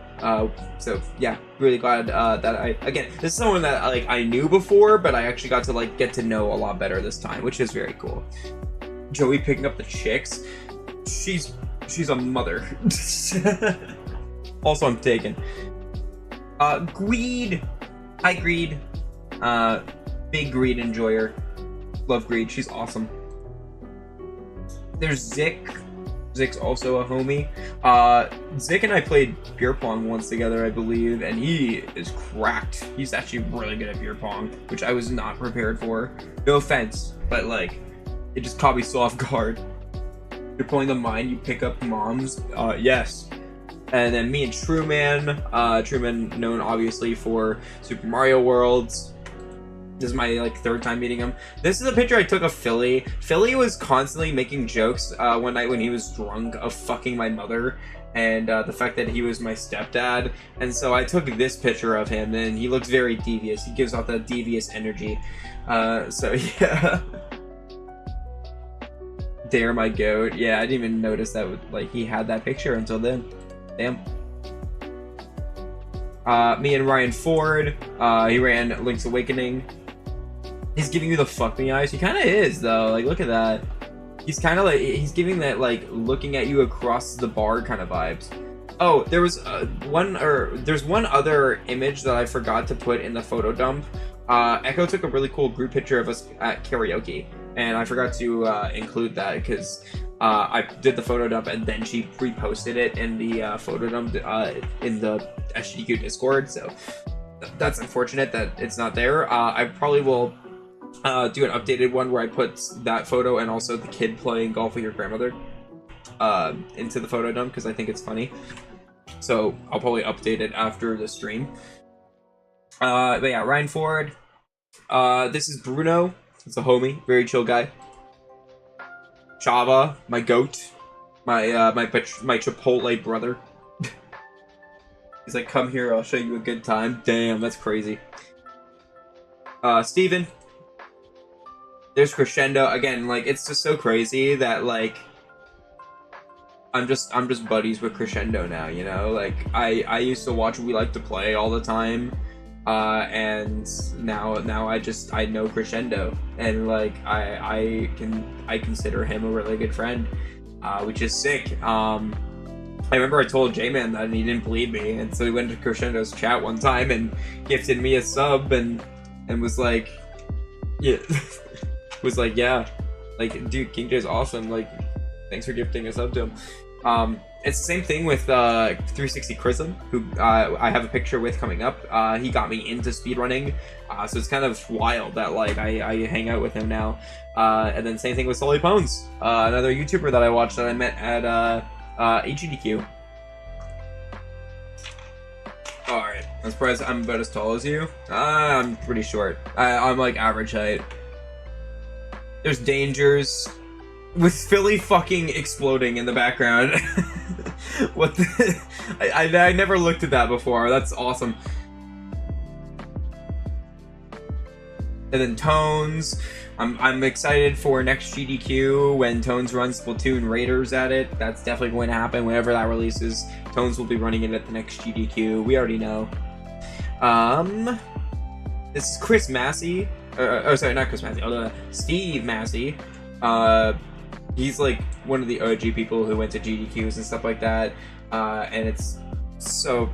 So yeah, really glad that again, this is someone that like I knew before, but I actually got to like get to know a lot better this time, which is very cool. Joey picking up the chicks. She's a mother. Also, I'm taken. Greed. Hi, Greed. Big Greed enjoyer. Love Greed. She's awesome. There's Zick. Zick's also a homie. Zick and I played beer pong once together, I believe, and he is cracked. He's actually really good at beer pong, which I was not prepared for. No offense, but like, it just caught me so off guard. You're pulling the mine, you pick up moms. Yes. And then me and Truman. Truman known obviously for Super Mario Worlds. This is my like third time meeting him. This is a picture I took of Philly. Philly was constantly making jokes one night when he was drunk of fucking my mother and the fact that he was my stepdad. And so I took this picture of him and he looks very devious. He gives off that devious energy. So yeah. Dare my goat. Yeah, I didn't even notice that like he had that picture until then. Damn. Me and Ryan Ford. He ran Link's Awakening. He's giving you the fuck me eyes. He kind of is though. Like, look at that. He's kind of like, he's giving that like looking at you across the bar kind of vibes. Oh, there was there's one other image that I forgot to put in the photo dump. Echo took a really cool group picture of us at karaoke, and I forgot to include that because I did the photo dump and then she reposted it in the photo dump in the SGDQ Discord. So that's unfortunate that it's not there. I probably will do an updated one where I put that photo and also the kid playing golf with your grandmother into the photo dump because I think it's funny. So I'll probably update it after the stream. But yeah, Ryan Ford. This is Bruno. It's a homie, very chill guy. Chava, my goat, my Chipotle brother. He's like, come here, I'll show you a good time. Damn, that's crazy. Steven. There's Crescendo again. Like, it's just so crazy that like I'm just buddies with Crescendo now. You know, like I used to watch We Like to Play all the time. And now I know Crescendo, and like I consider him a really good friend, which is sick. I remember I told J-Man that and he didn't believe me, and so he went to Crescendo's chat one time and gifted me a sub and was like, yeah, was like, yeah, like, dude, King J's awesome, like, thanks for gifting a sub to him. It's the same thing with 360 Chrism, who I have a picture with coming up. He got me into speedrunning, so it's kind of wild that like I hang out with him now. And then same thing with Sully Pones, another YouTuber that I watched that I met at SGDQ. Alright, I'm surprised I'm about as tall as you. I'm pretty short. I'm like average height. There's Dangers. With Philly fucking exploding in the background. What the... I never looked at that before. That's awesome. And then Tones. I'm excited for next GDQ when Tones runs Splatoon Raiders at it. That's definitely going to happen whenever that releases. Tones will be running it at the next GDQ. We already know. This is Chris Massey. Oh, sorry, not Chris Massey. Steve Massey. He's like one of the OG people who went to GDQs and stuff like that, and it's so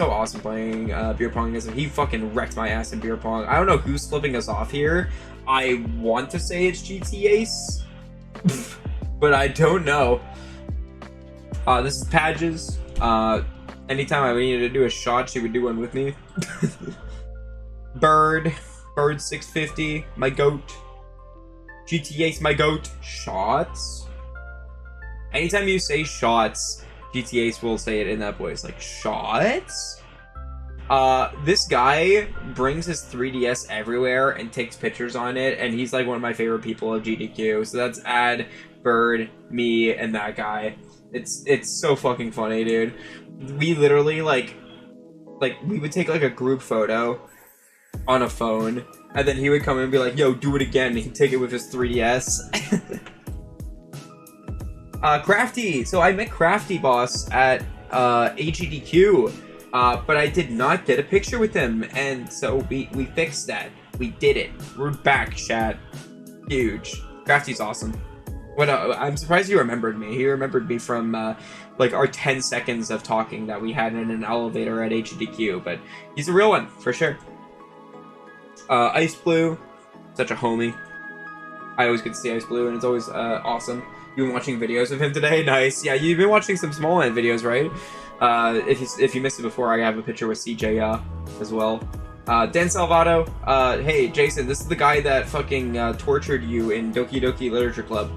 awesome playing beer pong. He fucking wrecked my ass in beer pong. I don't know who's flipping us off here. I want to say it's GTAce, but I don't know. This is Padges. Anytime I needed to do a shot, she would do one with me. Bird 650, my goat. GTA's my goat. Shots? Anytime you say shots, GTA's will say it in that voice. Like, shots? This guy brings his 3DS everywhere and takes pictures on it, and he's like one of my favorite people of GDQ. So that's Ad, Bird, me, and that guy. It's so fucking funny, dude. We literally, like we would take, like, a group photo on a phone, and then he would come in and be like, yo, do it again, and he'd take it with his 3DS. Crafty! So I met Crafty Boss at AGDQ, but I did not get a picture with him, and so we fixed that. We did it. We're back, chat. Huge. Crafty's awesome. I'm surprised he remembered me. He remembered me from, like, our 10 seconds of talking that we had in an elevator at HDQ, but he's a real one, for sure. Ice Blue, such a homie. I always get to see Ice Blue, and it's always awesome. You've been watching videos of him today? Nice. Yeah, you've been watching some Small Man videos, right? If you missed it before, I have a picture with CJ as well. Dan Salvato. Hey, Jason, this is the guy that fucking tortured you in Doki Doki Literature Club.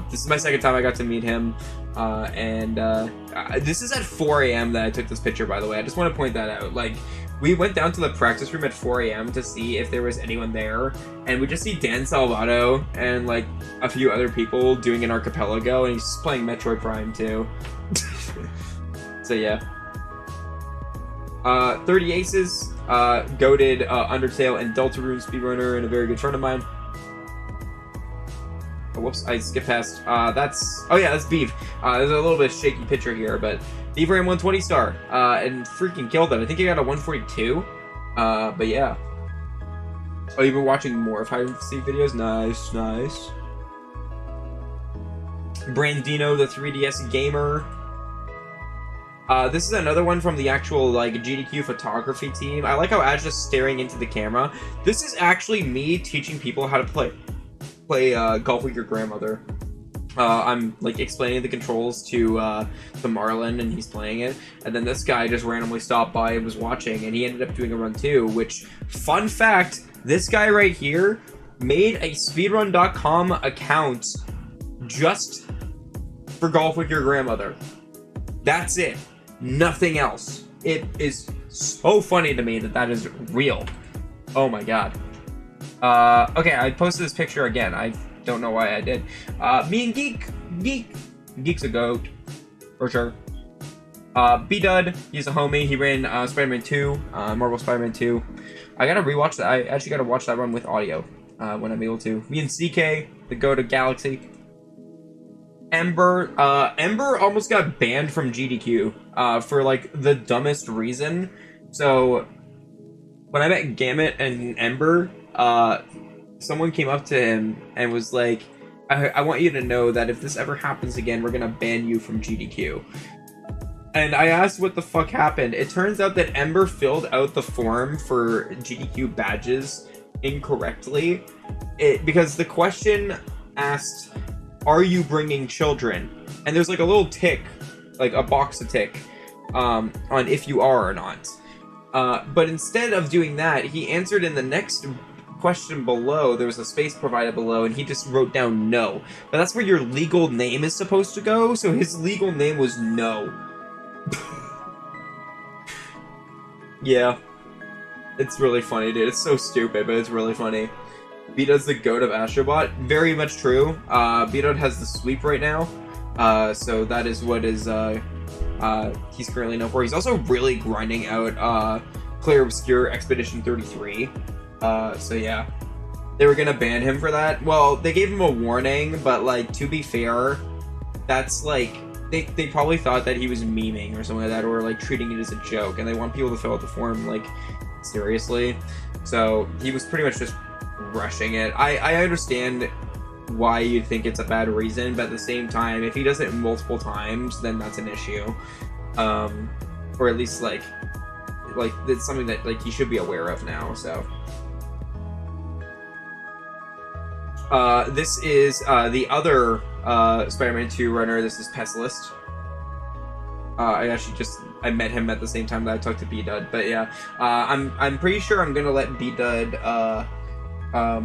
This is my second time I got to meet him. This is at 4 a.m. that I took this picture, by the way. I just want to point that out. Like, we went down to the practice room at 4 a.m. to see if there was anyone there, and we just see Dan Salvato and, like, a few other people doing an archipelago, and he's playing Metroid Prime, too. So, yeah. 30 Aces, goated Undertale and Deltarune speedrunner, and a very good friend of mine. Oh, whoops, I skipped past. Oh yeah, that's Beef. There's a little bit shaky picture here, but Beef ran 120 star, and freaking killed it. I think he got a 142. But yeah. Oh, you've been watching more of hide and seek videos? Nice, nice. Brandino, the 3DS gamer. This is another one from the actual, like, GDQ photography team. I like how Ash is staring into the camera. This is actually me teaching people how to play golf with your grandmother. I'm, like, explaining the controls to Marlon, and he's playing it. And then this guy just randomly stopped by and was watching, and he ended up doing a run too, which, fun fact, this guy right here made a speedrun.com account just for golf with your grandmother. That's it. Nothing else. It is so funny to me that that is real. Oh my god. Okay, I posted this picture again. I don't know why I did. Me and Geek's a goat, for sure. B-Dud, he's a homie. He ran Spider-Man 2, Marvel Spider-Man 2. I gotta rewatch that. I actually gotta watch that run with audio when I'm able to. Me and CK, the goat of Galaxy. Ember almost got banned from GDQ for like the dumbest reason. So when I met Gamut and Ember, someone came up to him and was like, I want you to know that if this ever happens again, we're gonna ban you from GDQ. And I asked what the fuck happened. It turns out that Ember filled out the form for GDQ badges incorrectly. Because the question asked, are you bringing children? And there's like a little tick, like a box to tick, on if you are or not. But instead of doing that, he answered in the next question below. There was a space provided below, and he just wrote down no. But that's where your legal name is supposed to go, so his legal name was no. Yeah. It's really funny, dude. It's so stupid, but it's really funny. B-Dud's the goat of Astrobot. Very much true. B-Dud has the sweep right now. So that is what is he's currently known for. He's also really grinding out Clear Obscure Expedition 33. So yeah. They were gonna ban him for that. Well, they gave him a warning, but like, to be fair, that's like, they probably thought that he was memeing or something like that, or like treating it as a joke, and they want people to fill out the form like seriously. So he was pretty much just rushing it. I understand why you'd think it's a bad reason, but at the same time, if he does it multiple times, then that's an issue. Or at least like it's something that like he should be aware of now. So this is the other Spider-Man 2 runner. This is Pestilist. I met him at the same time that I talked to B-Dud, but yeah, I'm pretty sure I'm gonna let B-Dud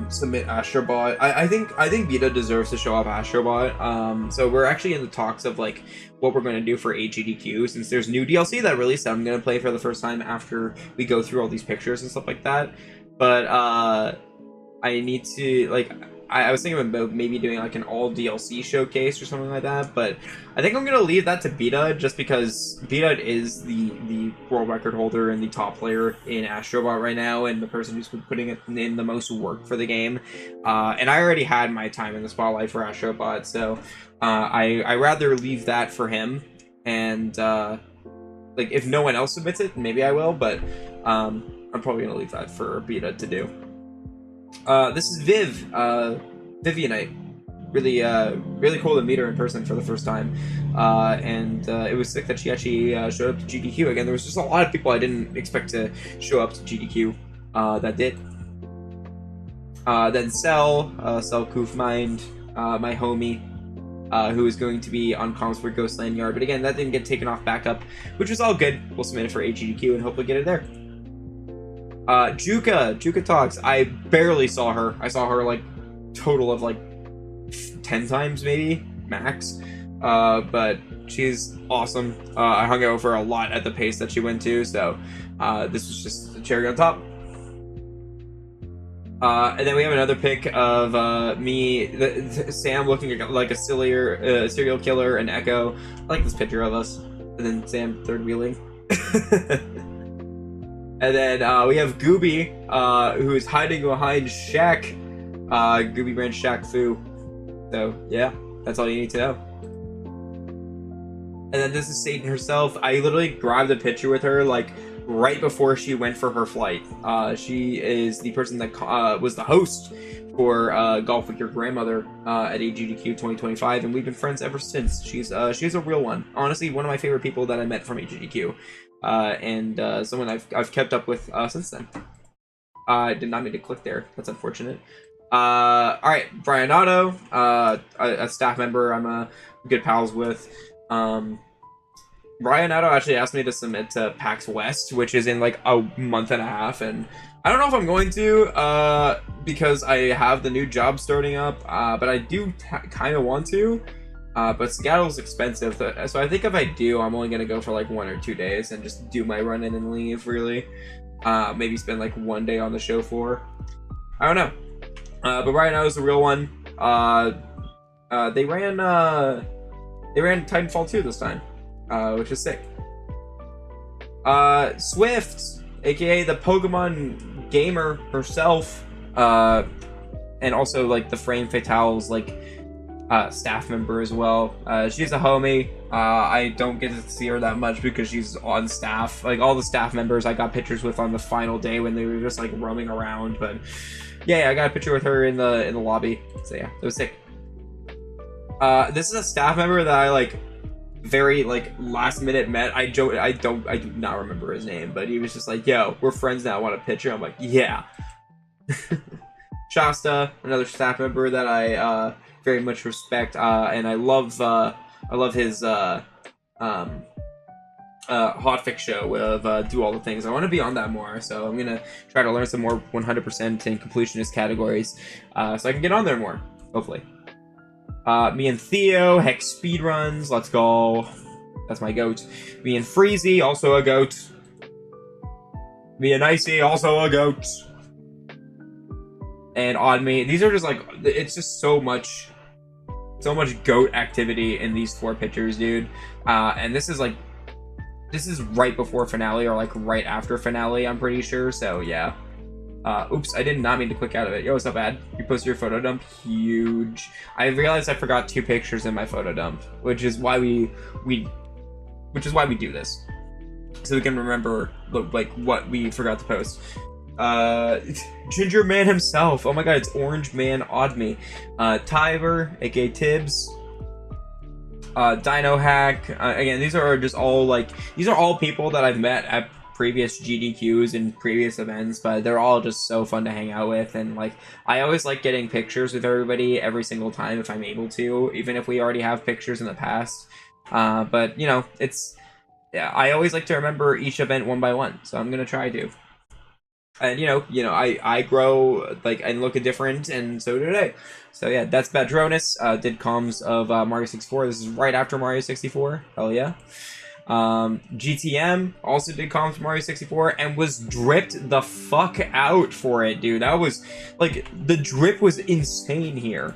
submit Astrobot. I think B-Dud deserves to show off Astrobot. So we're actually in the talks of like what we're going to do for GDQ, since there's new DLC that released that I'm going to play for the first time after we go through all these pictures and stuff like that. But I need to like, I was thinking about maybe doing like an all DLC showcase or something like that, but I think I'm gonna leave that to B-Dud, just because B-Dud is the world record holder and the top player in Astrobot right now, and the person who's been putting in the most work for the game. And I already had my time in the spotlight for Astrobot, so I rather leave that for him. And like, if no one else submits it, maybe I will, but I'm probably gonna leave that for B-Dud to do. This is Vivianite. Really cool to meet her in person for the first time. And it was sick that she actually showed up to GDQ again. There was just a lot of people I didn't expect to show up to GDQ that did. Then Cell Koof Mind, my homie, who is going to be on comms for Ghostland Yard. But again, that didn't get taken off backup, which was all good. We'll submit it for GDQ and hopefully get it there. Juka talks. I barely saw her. I saw her like total of like 10 times maybe max. But she's awesome. I hung out with her a lot at the pace that she went to, so this was just a cherry on top. And then we have another pic of Sam looking like a serial killer, and Echo. I like this picture of us. And then Sam third wheeling. And then we have Gooby, who is hiding behind Shaq. Gooby brand Shaq Fu. So yeah, that's all you need to know. And then this is Satan herself. I literally grabbed a picture with her like right before she went for her flight. She is the person that was the host for Golf with Your Grandmother at SGDQ 2025, and we've been friends ever since. She's a real one. Honestly, one of my favorite people that I met from SGDQ, and someone I've kept up with since then. I did not mean to click there. That's unfortunate. All right, Brian Otto, a staff member I'm good pals with. Brian Otto actually asked me to submit to PAX West, which is in like a month and a half, and I don't know if I'm going to, because I have the new job starting up, but I do kind of want to, but Seattle's expensive, so I think if I do, I'm only going to go for like 1 or 2 days and just do my run-in and leave, really. Maybe spend like 1 day on the show floor. I don't know. But Brian Otto's a real one. They ran Titanfall 2 this time, which is sick. Swift, aka the Pokemon gamer herself, and also like the Frame Fatales like staff member as well. She's a homie. I don't get to see her that much because she's on staff. Like all the staff members I got pictures with on the final day when they were just like roaming around. But yeah, I got a picture with her in the lobby. So yeah, it was sick. This is a staff member that I like very like last minute met. I do not remember his name, but he was just like, yo, we're friends now, want a picture? I'm like, yeah. Shasta, another staff member that I very much respect, and I love his hotfix show with Do All the Things. I want to be on that more, so I'm gonna try to learn some more 100% and completionist categories, so I can get on there more, hopefully. Me and Theo, Hex speedruns, let's go. That's my goat. Me and Freezy, also a goat. Me and Icy, also a goat. And Odd Me. These are just like, it's just so much goat activity in these 4 pictures, dude. And this is like, this is right before finale or like right after finale, I'm pretty sure. So yeah. Oops, I did not mean to click out of it. Yo, what's up, Ad? You posted your photo dump? Huge. I realized I forgot 2 pictures in my photo dump, which is why we do this, so we can remember like what we forgot to post. Ginger Man himself. Oh my god, it's Orange Man Odd Me. Tyver, aka Tibbs. Dino Hack. Again, these are just all like, these are all people that I've met at previous GDQs and previous events, but they're all just so fun to hang out with, and like I always like getting pictures with everybody every single time if I'm able to, even if we already have pictures in the past. But you know, it's, yeah, I always like to remember each event one by one, so I'm gonna try to. And you know, I grow like and look different, and so did I. So yeah, that's Badronis. Did comms of Mario 64. This is right after Mario 64. Hell yeah. GTM also did comms for Mario 64 and was dripped the fuck out for it, dude. That was like, the drip was insane here.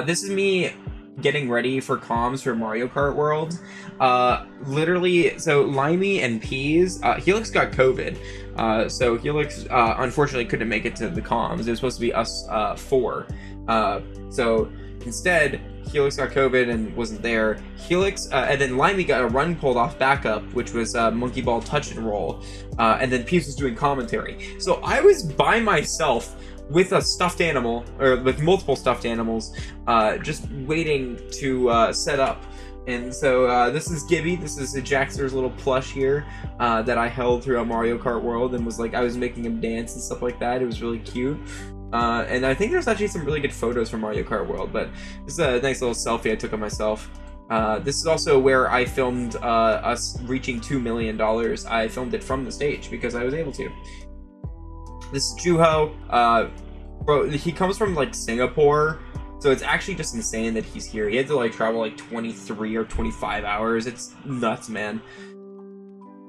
This is me getting ready for comms for Mario Kart World. Literally, so Limey and Peas, Helix got COVID, so Helix unfortunately couldn't make it to the comms. It was supposed to be us 4, so instead Helix got COVID and wasn't there. Helix, and then Limey got a run pulled off backup, which was Monkey Ball Touch and Roll, and then Peas was doing commentary. So I was by myself with a stuffed animal, or with multiple stuffed animals, just waiting to set up. And so this is Gibby. This is Jaxter's little plush here that I held throughout Mario Kart World, and was like, I was making him dance and stuff like that. It was really cute. And I think there's actually some really good photos from Mario Kart World, but this is a nice little selfie I took of myself. This is also where I filmed us reaching $2 million. I filmed it from the stage because I was able to. This is Juho. Bro, he comes from like Singapore, so it's actually just insane that he's here. He had to like travel like 23 or 25 hours. It's nuts, man.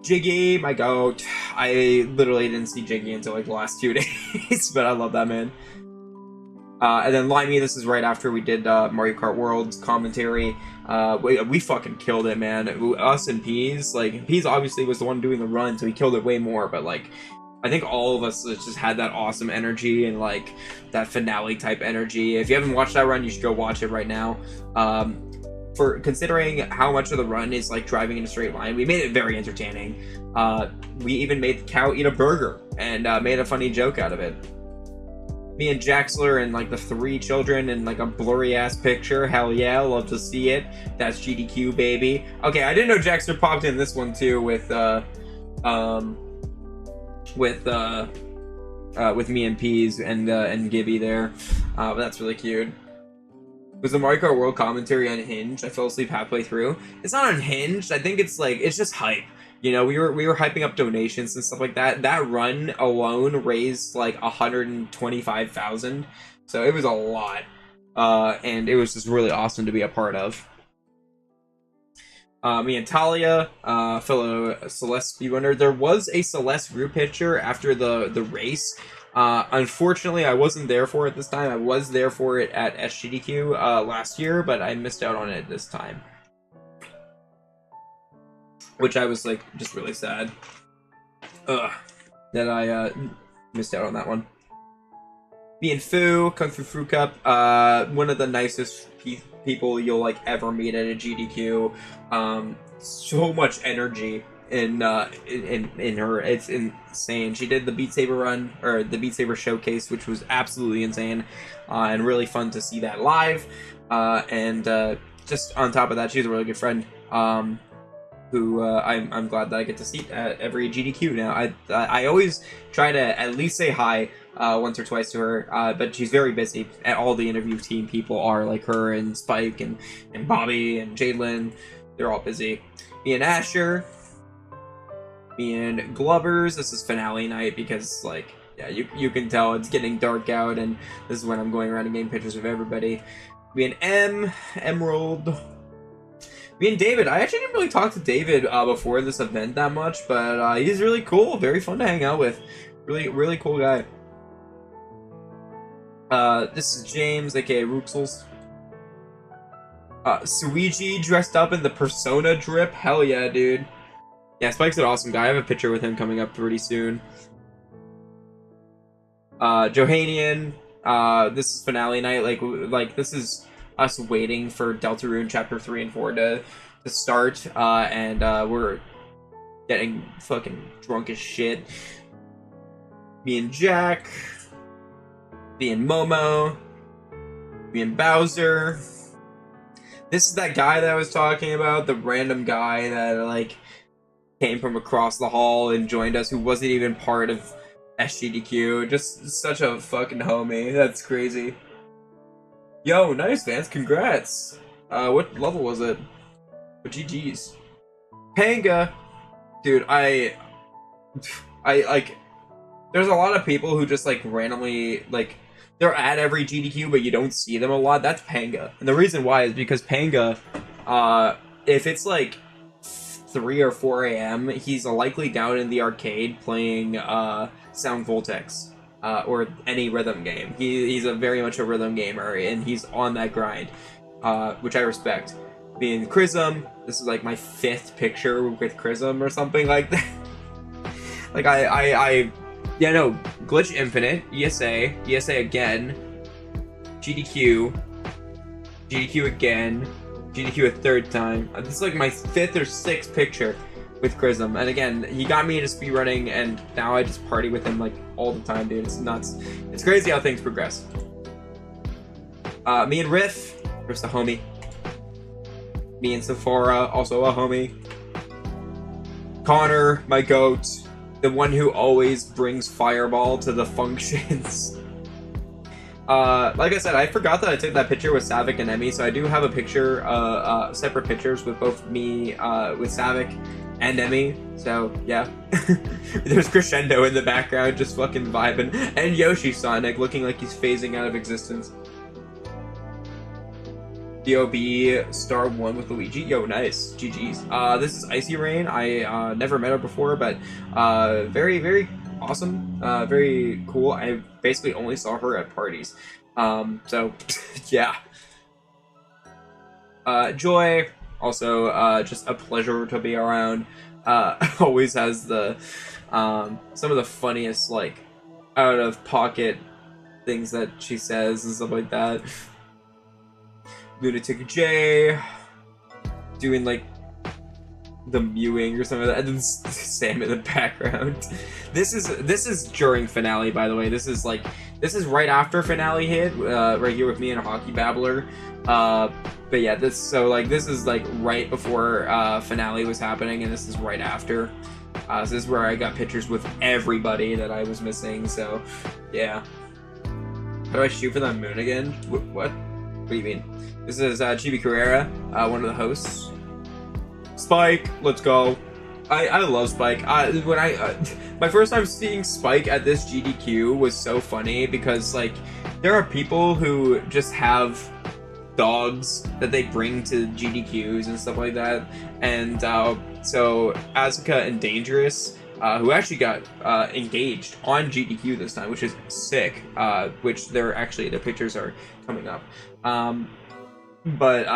Jiggy, my goat. I literally didn't see Jiggy until like the last 2 days, but I love that man. And then Limey, this is right after we did Mario Kart World's commentary. We fucking killed it, man. Us and Peas, like, Peas obviously was the one doing the run, so he killed it way more, but like, I think all of us just had that awesome energy and like that finale type energy. If you haven't watched that run, you should go watch it right now. For considering how much of the run is like driving in a straight line, we made it very entertaining. We even made the cow eat a burger and made a funny joke out of it. Me and Jaxler and like the 3 children in like a blurry ass picture. Hell yeah, love to see it. That's GDQ, baby. Okay, I didn't know Jaxler popped in this one too with me and Peas and Gibby there. But that's really cute. Was the Mario Kart World commentary unhinged? I fell asleep halfway through. It's not unhinged. I think it's like it's just hype. You know, we were hyping up donations and stuff like that. That run alone raised like 125,000, so it was a lot, and it was just really awesome to be a part of. Me and Talia, fellow Celeste speedrunner. There was a Celeste group picture after the race. Unfortunately, I wasn't there for it this time. I was there for it at SGDQ last year, but I missed out on it this time. Which I was, like, just really sad. That I missed out on that one. Me and Fu, Kung Fu Fruit Cup, one of the nicest people you'll, like, ever meet at a GDQ. So much energy in her. It's insane. She did the Beat Saber run, or the Beat Saber showcase, which was absolutely insane, and really fun to see that live. And just on top of that, she's a really good friend. Who I'm glad that I get to see at every GDQ now. I always try to at least say hi once or twice to her, but she's very busy. All the interview team people are, like her and Spike and Bobby and Jadlin. They're all busy. Me and Asher. Me and Glovers. This is finale night because, like, yeah, you can tell it's getting dark out, and this is when I'm going around and getting pictures of everybody. Me and Emerald. Me and David. I actually didn't really talk to David before this event that much, but he's really cool. Very fun to hang out with. Really cool guy. This is James, aka Ruxels. Suiji dressed up in the Persona drip. Hell yeah, dude. Yeah, Spike's an awesome guy. I have a picture with him coming up pretty soon. Johanian. This is finale night. Like this is us waiting for Deltarune Chapter 3 and 4 to start, and we're getting fucking drunk as shit. Me and Jack. Me and Momo. Me and Bowser. This is that guy that I was talking about, the random guy that, like, came from across the hall and joined us, who wasn't even part of SGDQ. Just such a fucking homie. That's crazy. Yo, nice, Vance. Congrats. What level was it? But GG's. Panga. Dude, I like, there's a lot of people who just, like, randomly, like, they're at every GDQ, but you don't see them a lot. That's Panga. And the reason why is because Panga, if it's, like, 3 or 4 a.m., he's likely down in the arcade playing Sound Voltex. Or any rhythm game. He's very much a rhythm gamer, and he's on that grind, which I respect. Being Chrism, this is like my 5th picture with Chrism or something like that. Like yeah, no, Glitch Infinite, ESA again, GDQ again, GDQ a 3rd time. This is like my 5th or 6th picture with Chrism, and again, he got me into speedrunning, and now I just party with him like all the time, dude. It's nuts. It's crazy how things progress. Me and Riff's the homie. Me and Sephora, also a homie. Connor, my goat, the one who always brings Fireball to the functions. Like I said, I forgot that I took that picture with Savik and Emmy, so I do have a picture, separate pictures with both me, with Savik and Emmy, so yeah. There's Crescendo in the background, just fucking vibing, and Yoshi Sonic looking like he's phasing out of existence. DOB Star 1 with Luigi. Yo, nice. GG's. This is Icy Rain. I never met her before, but very awesome. Very cool. I basically only saw her at parties. So, yeah. Joy. Also, just a pleasure to be around. Always has the some of the funniest like out of pocket things that she says and stuff like that. Lunatic J doing like the mewing or something like that, and then Sam in the background. This is during finale, by the way. This is right after finale hit, right here with me and Hockey Babbler. But yeah, this is like right before finale was happening, and this is right after. So this is where I got pictures with everybody that I was missing. So yeah. How do I shoot for that moon again? What? What do you mean? This is Chibi Carrera, one of the hosts. Spike, let's go. I love Spike. My first time seeing Spike at this GDQ was so funny because like there are people who just have dogs that they bring to GDQs and stuff like that, and so Asuka and Dangerous, who actually got engaged on GDQ this time, which is sick. Which their pictures are coming up. But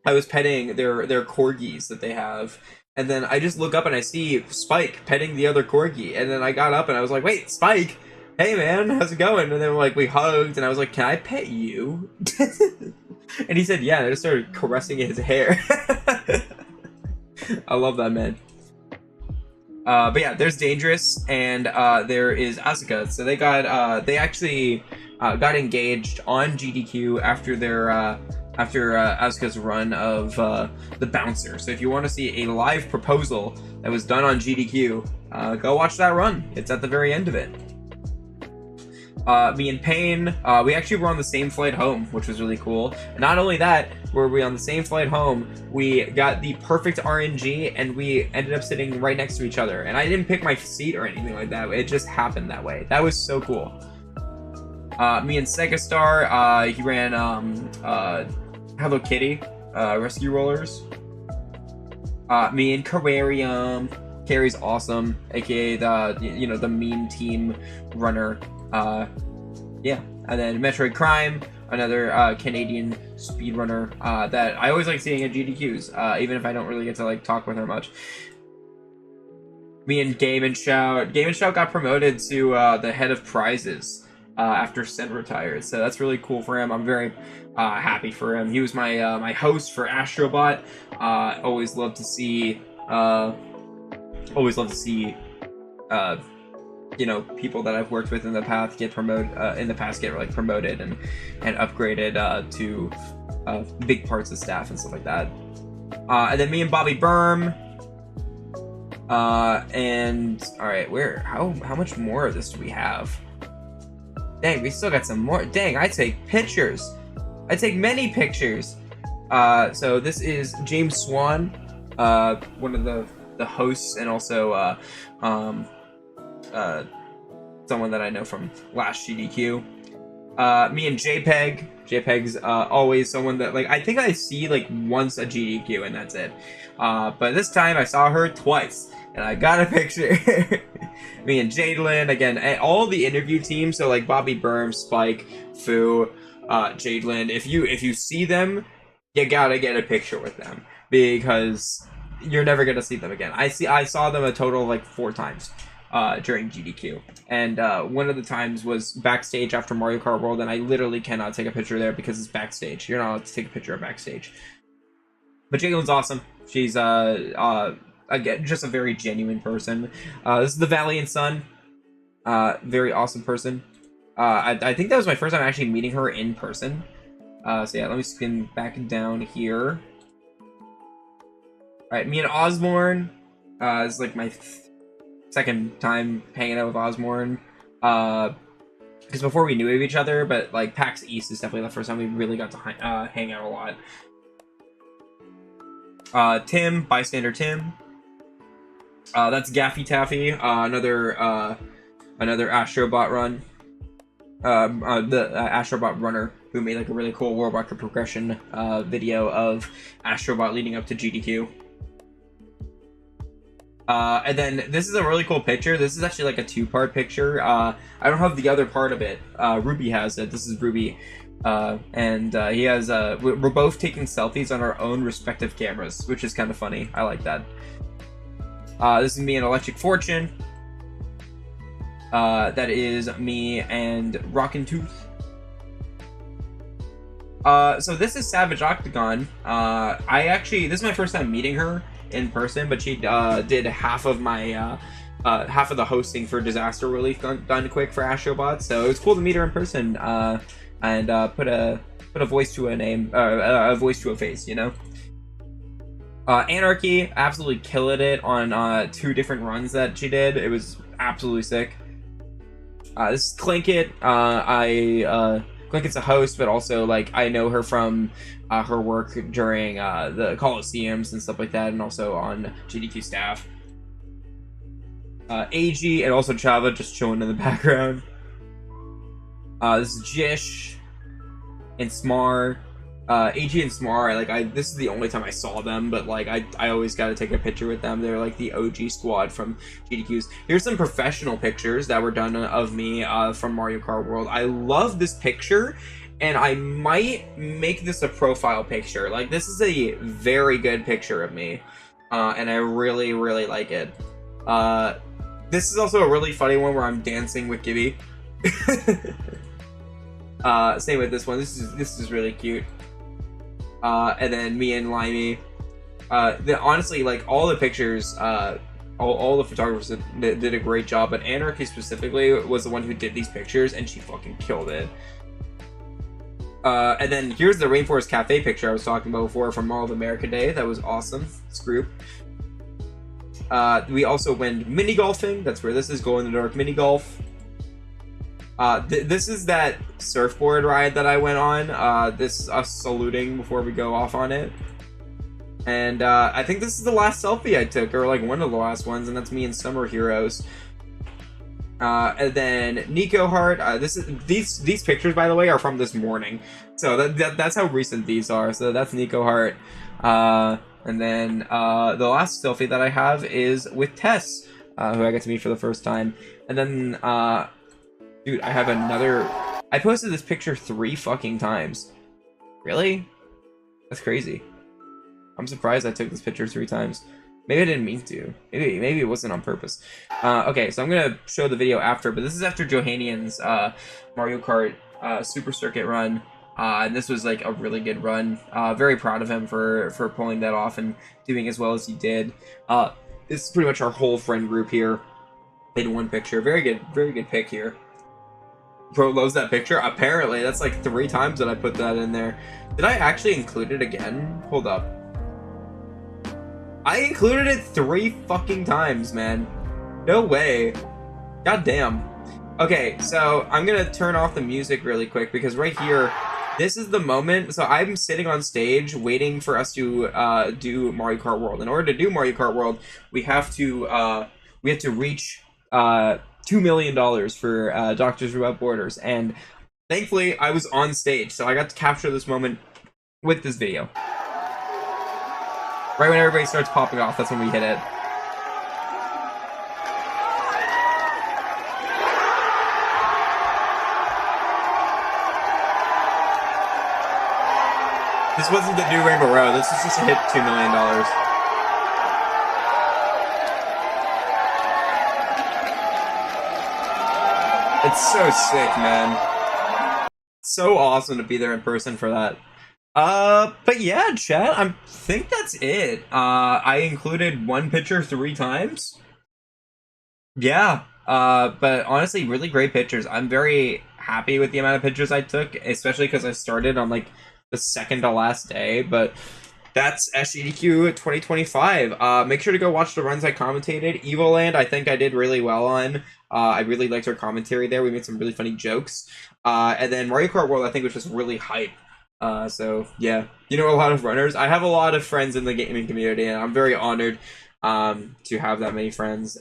I was petting their corgis that they have, and then I just look up and I see Spike petting the other corgi, and then I got up and I was like, wait, Spike, hey man, how's it going? And then like we hugged, and I was like, can I pet you? And he said yeah, and I just started caressing his hair. I love that, man. But yeah, there's Dangerous, and there is Asuka. So they actually got engaged on GDQ after their Asuka's run of the Bouncer. So if you want to see a live proposal that was done on GDQ, go watch that run. It's at the very end of it. Me and Payne, we actually were on the same flight home, which was really cool. And not only that, were we on the same flight home, we got the perfect RNG, and we ended up sitting right next to each other. And I didn't pick my seat or anything like that. It just happened that way. That was so cool. Me and Sega Star, he ran Hello Kitty rescue rollers. Me and Carrarium. Carrie's awesome, aka the meme team runner. Yeah, and then Metroid Crime, another Canadian speedrunner that I always like seeing at GDQs, even if I don't really get to like talk with her much. Me and Game and Shout. Game and Shout got promoted to the head of prizes after Sen retired, so that's really cool for him. I'm very happy for him. He was my my host for Astrobot. Always love to see people that I've worked with in the past get promoted promoted and upgraded to big parts of staff and stuff like that. And then me and Bobby Berm. And all right, how much more of this do we have? Dang, we still got some more. Dang, I take pictures. I take many pictures. So this is James Swan, one of the hosts, and also someone that I know from last GDQ. Me and JPEG. JPEG's always someone that like I think I see like once a GDQ and that's it. But this time I saw her twice and I got a picture. Me and Jadelyn again, and all the interview team. So like Bobby Berm, Spike, Fu, Jadelyn. If you see them, you gotta get a picture with them because you're never gonna see them again. I saw them a total of like 4 times during GDQ, and one of the times was backstage after Mario Kart World, and I literally cannot take a picture there because it's backstage. You're not allowed to take a picture of backstage. But Jalen's awesome. She's again just a very genuine person. This is the Valiant Sun. Very awesome person. I think that was my first time actually meeting her in person. So yeah, let me spin back down here. Alright, me and Osborne. It's like my second time hanging out with Osborne. Because before we knew of each other, but like PAX East is definitely the first time we really got to hang out a lot. Tim, Bystander Tim. That's Gaffy Taffy, another Astrobot run. The Astrobot runner who made like a really cool World Record progression video of Astrobot leading up to GDQ. And then this is a really cool picture. This is actually like a 2-part picture. I don't have the other part of it. Ruby has it. This is Ruby And he has we're both taking selfies on our own respective cameras, which is kind of funny. I like that. This is me and Electric Fortune. That is me and Rockin' Tooth. So this is Savage Octagon. This is my first time meeting her in person, but she did half of my half of the hosting for Disaster Relief done quick for Astrobots. So it was cool to meet her in person and put a voice to a name, a voice to a face, you know. Anarchy absolutely killed it on 2 different runs that she did. It was absolutely sick. This is Clinkit. Clinkit's a host, but also like I know her from her work during the Coliseums and stuff like that, and also on GDQ staff. AG and also Chava just chilling in the background. This is Jish and Smar. AG and Smar, this is the only time I saw them, but like I always got to take a picture with them. They're like the OG squad from GDQs. Here's some professional pictures that were done of me from Mario Kart World. I love this picture, and I might make this a profile picture. Like, this is a very good picture of me, and I really like it. This is also a really funny one where I'm dancing with Gibby. Same with this one. This is really cute. And then me and Limey. Honestly, like, all the pictures, all the photographers did a great job, but Anarchy specifically was the one who did these pictures, and she fucking killed it. And then here's the Rainforest Cafe picture I was talking about before from Mall of America Day. That was awesome. This group. We also went mini golfing. That's where this is, Glow in the Dark mini golf. This is that surfboard ride that I went on. This is us saluting before we go off on it. And I think this is the last selfie I took, or like one of the last ones, and that's me in Summer Heroes. And then Nico Hart. These pictures, by the way, are from this morning, so that's how recent these are. So that's Nico Hart. And then the last selfie that I have is with Tess, who I got to meet for the first time. And then, dude, I have another. I posted this picture 3 fucking times. Really? That's crazy. I'm surprised I took this picture 3 times. Maybe I didn't mean to. Maybe it wasn't on purpose. Okay, so I'm gonna show the video after, but this is after Johanian's Mario Kart Super Circuit run. And this was like a really good run. Very proud of him for pulling that off and doing as well as he did. This is pretty much our whole friend group here in one picture. Very good pick here. Bro loves that picture. Apparently, that's like 3 times that I put that in there. Did I actually include it again? Hold up. I included it 3 fucking times, man. No way. God damn. Okay, so I'm gonna turn off the music really quick because right here, this is the moment. So I'm sitting on stage waiting for us to do Mario Kart World. In order to do Mario Kart World, we have to reach $2 million for Doctors Without Borders, and thankfully I was on stage, so I got to capture this moment with this video. Right when everybody starts popping off, that's when we hit it. This wasn't the new Rainbow Road. This is just to hit $2 million. It's so sick, man. So awesome to be there in person for that. But yeah, chat, I think that's it. I included one picture 3 times. Yeah, but honestly, really great pictures. I'm very happy with the amount of pictures I took, especially because I started on like the second to last day, but that's SGDQ 2025. Make sure to go watch the runs I commentated. Evoland, I think I did really well on. I really liked our commentary there. We made some really funny jokes. And then Mario Kart World, I think, was just really hype. So yeah, you know, a lot of runners. I have a lot of friends in the gaming community, and I'm very honored to have that many friends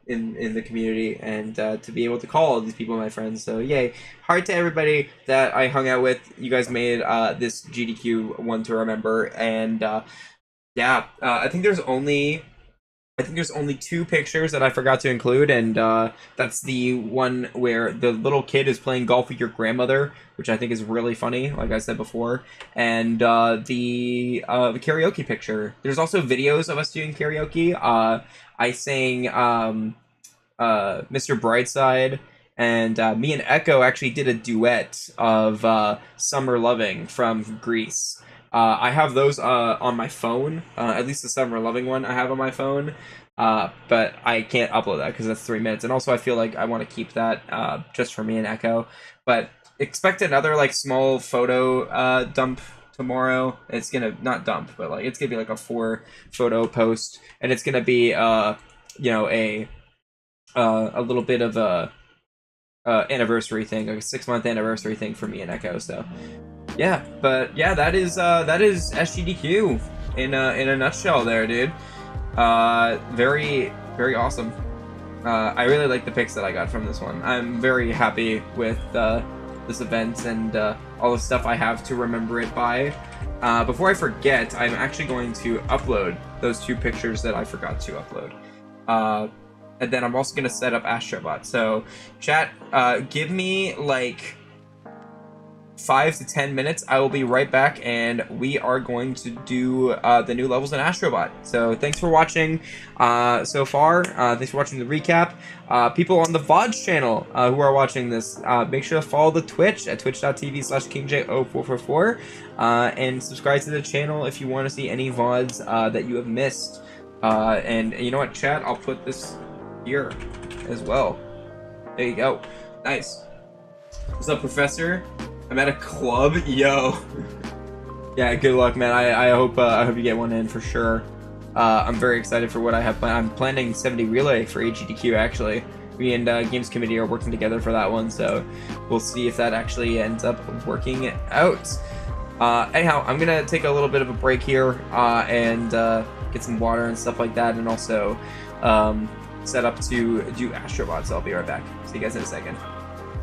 in the community, and to be able to call these people my friends. So yay. Heart to everybody that I hung out with. You guys made this GDQ one to remember. And yeah, I think there's only I think there's only 2 pictures that I forgot to include, and that's the one where the little kid is playing golf with your grandmother, which I think is really funny, like I said before, and the karaoke picture. There's also videos of us doing karaoke. I sang Mr. Brightside, and me and Echo actually did a duet of Summer Loving from Grease. I have those on my phone, at least the Summer Loving one I have on my phone, but I can't upload that because that's 3 minutes, and also I feel like I want to keep that just for me and Echo. But expect another like small photo dump tomorrow. It's gonna, not dump, but like it's gonna be like a 4 photo post, and it's gonna be you know, a little bit of a anniversary thing, like a 6-month anniversary thing for me and Echo. So yeah, but yeah, that is SGDQ in a nutshell there, dude. Very, very awesome. I really like the pics that I got from this one. I'm very happy with this event and all the stuff I have to remember it by. Before I forget, I'm actually going to upload those 2 pictures that I forgot to upload. And then I'm also going to set up Astrobot. So, chat, give me like 5 to 10 minutes. I will be right back, and we are going to do the new levels in Astrobot. So thanks for watching so far. Thanks for watching the recap. People on the Vods channel who are watching this, make sure to follow the Twitch at twitch.tv/KingJ0444 and subscribe to the channel if you want to see any Vods that you have missed. And you know what, chat? I'll put this here as well. There you go. Nice. What's up, Professor? I'm at a club, yo. Yeah, good luck, man. I hope you get one in for sure. I'm very excited for what I have planned. I'm planning 70 relay for SGDQ actually. Me and Games Committee are working together for that one, so we'll see if that actually ends up working out. Anyhow, I'm gonna take a little bit of a break here and get some water and stuff like that, and also set up to do Astrobot. So I'll be right back. See you guys in a second.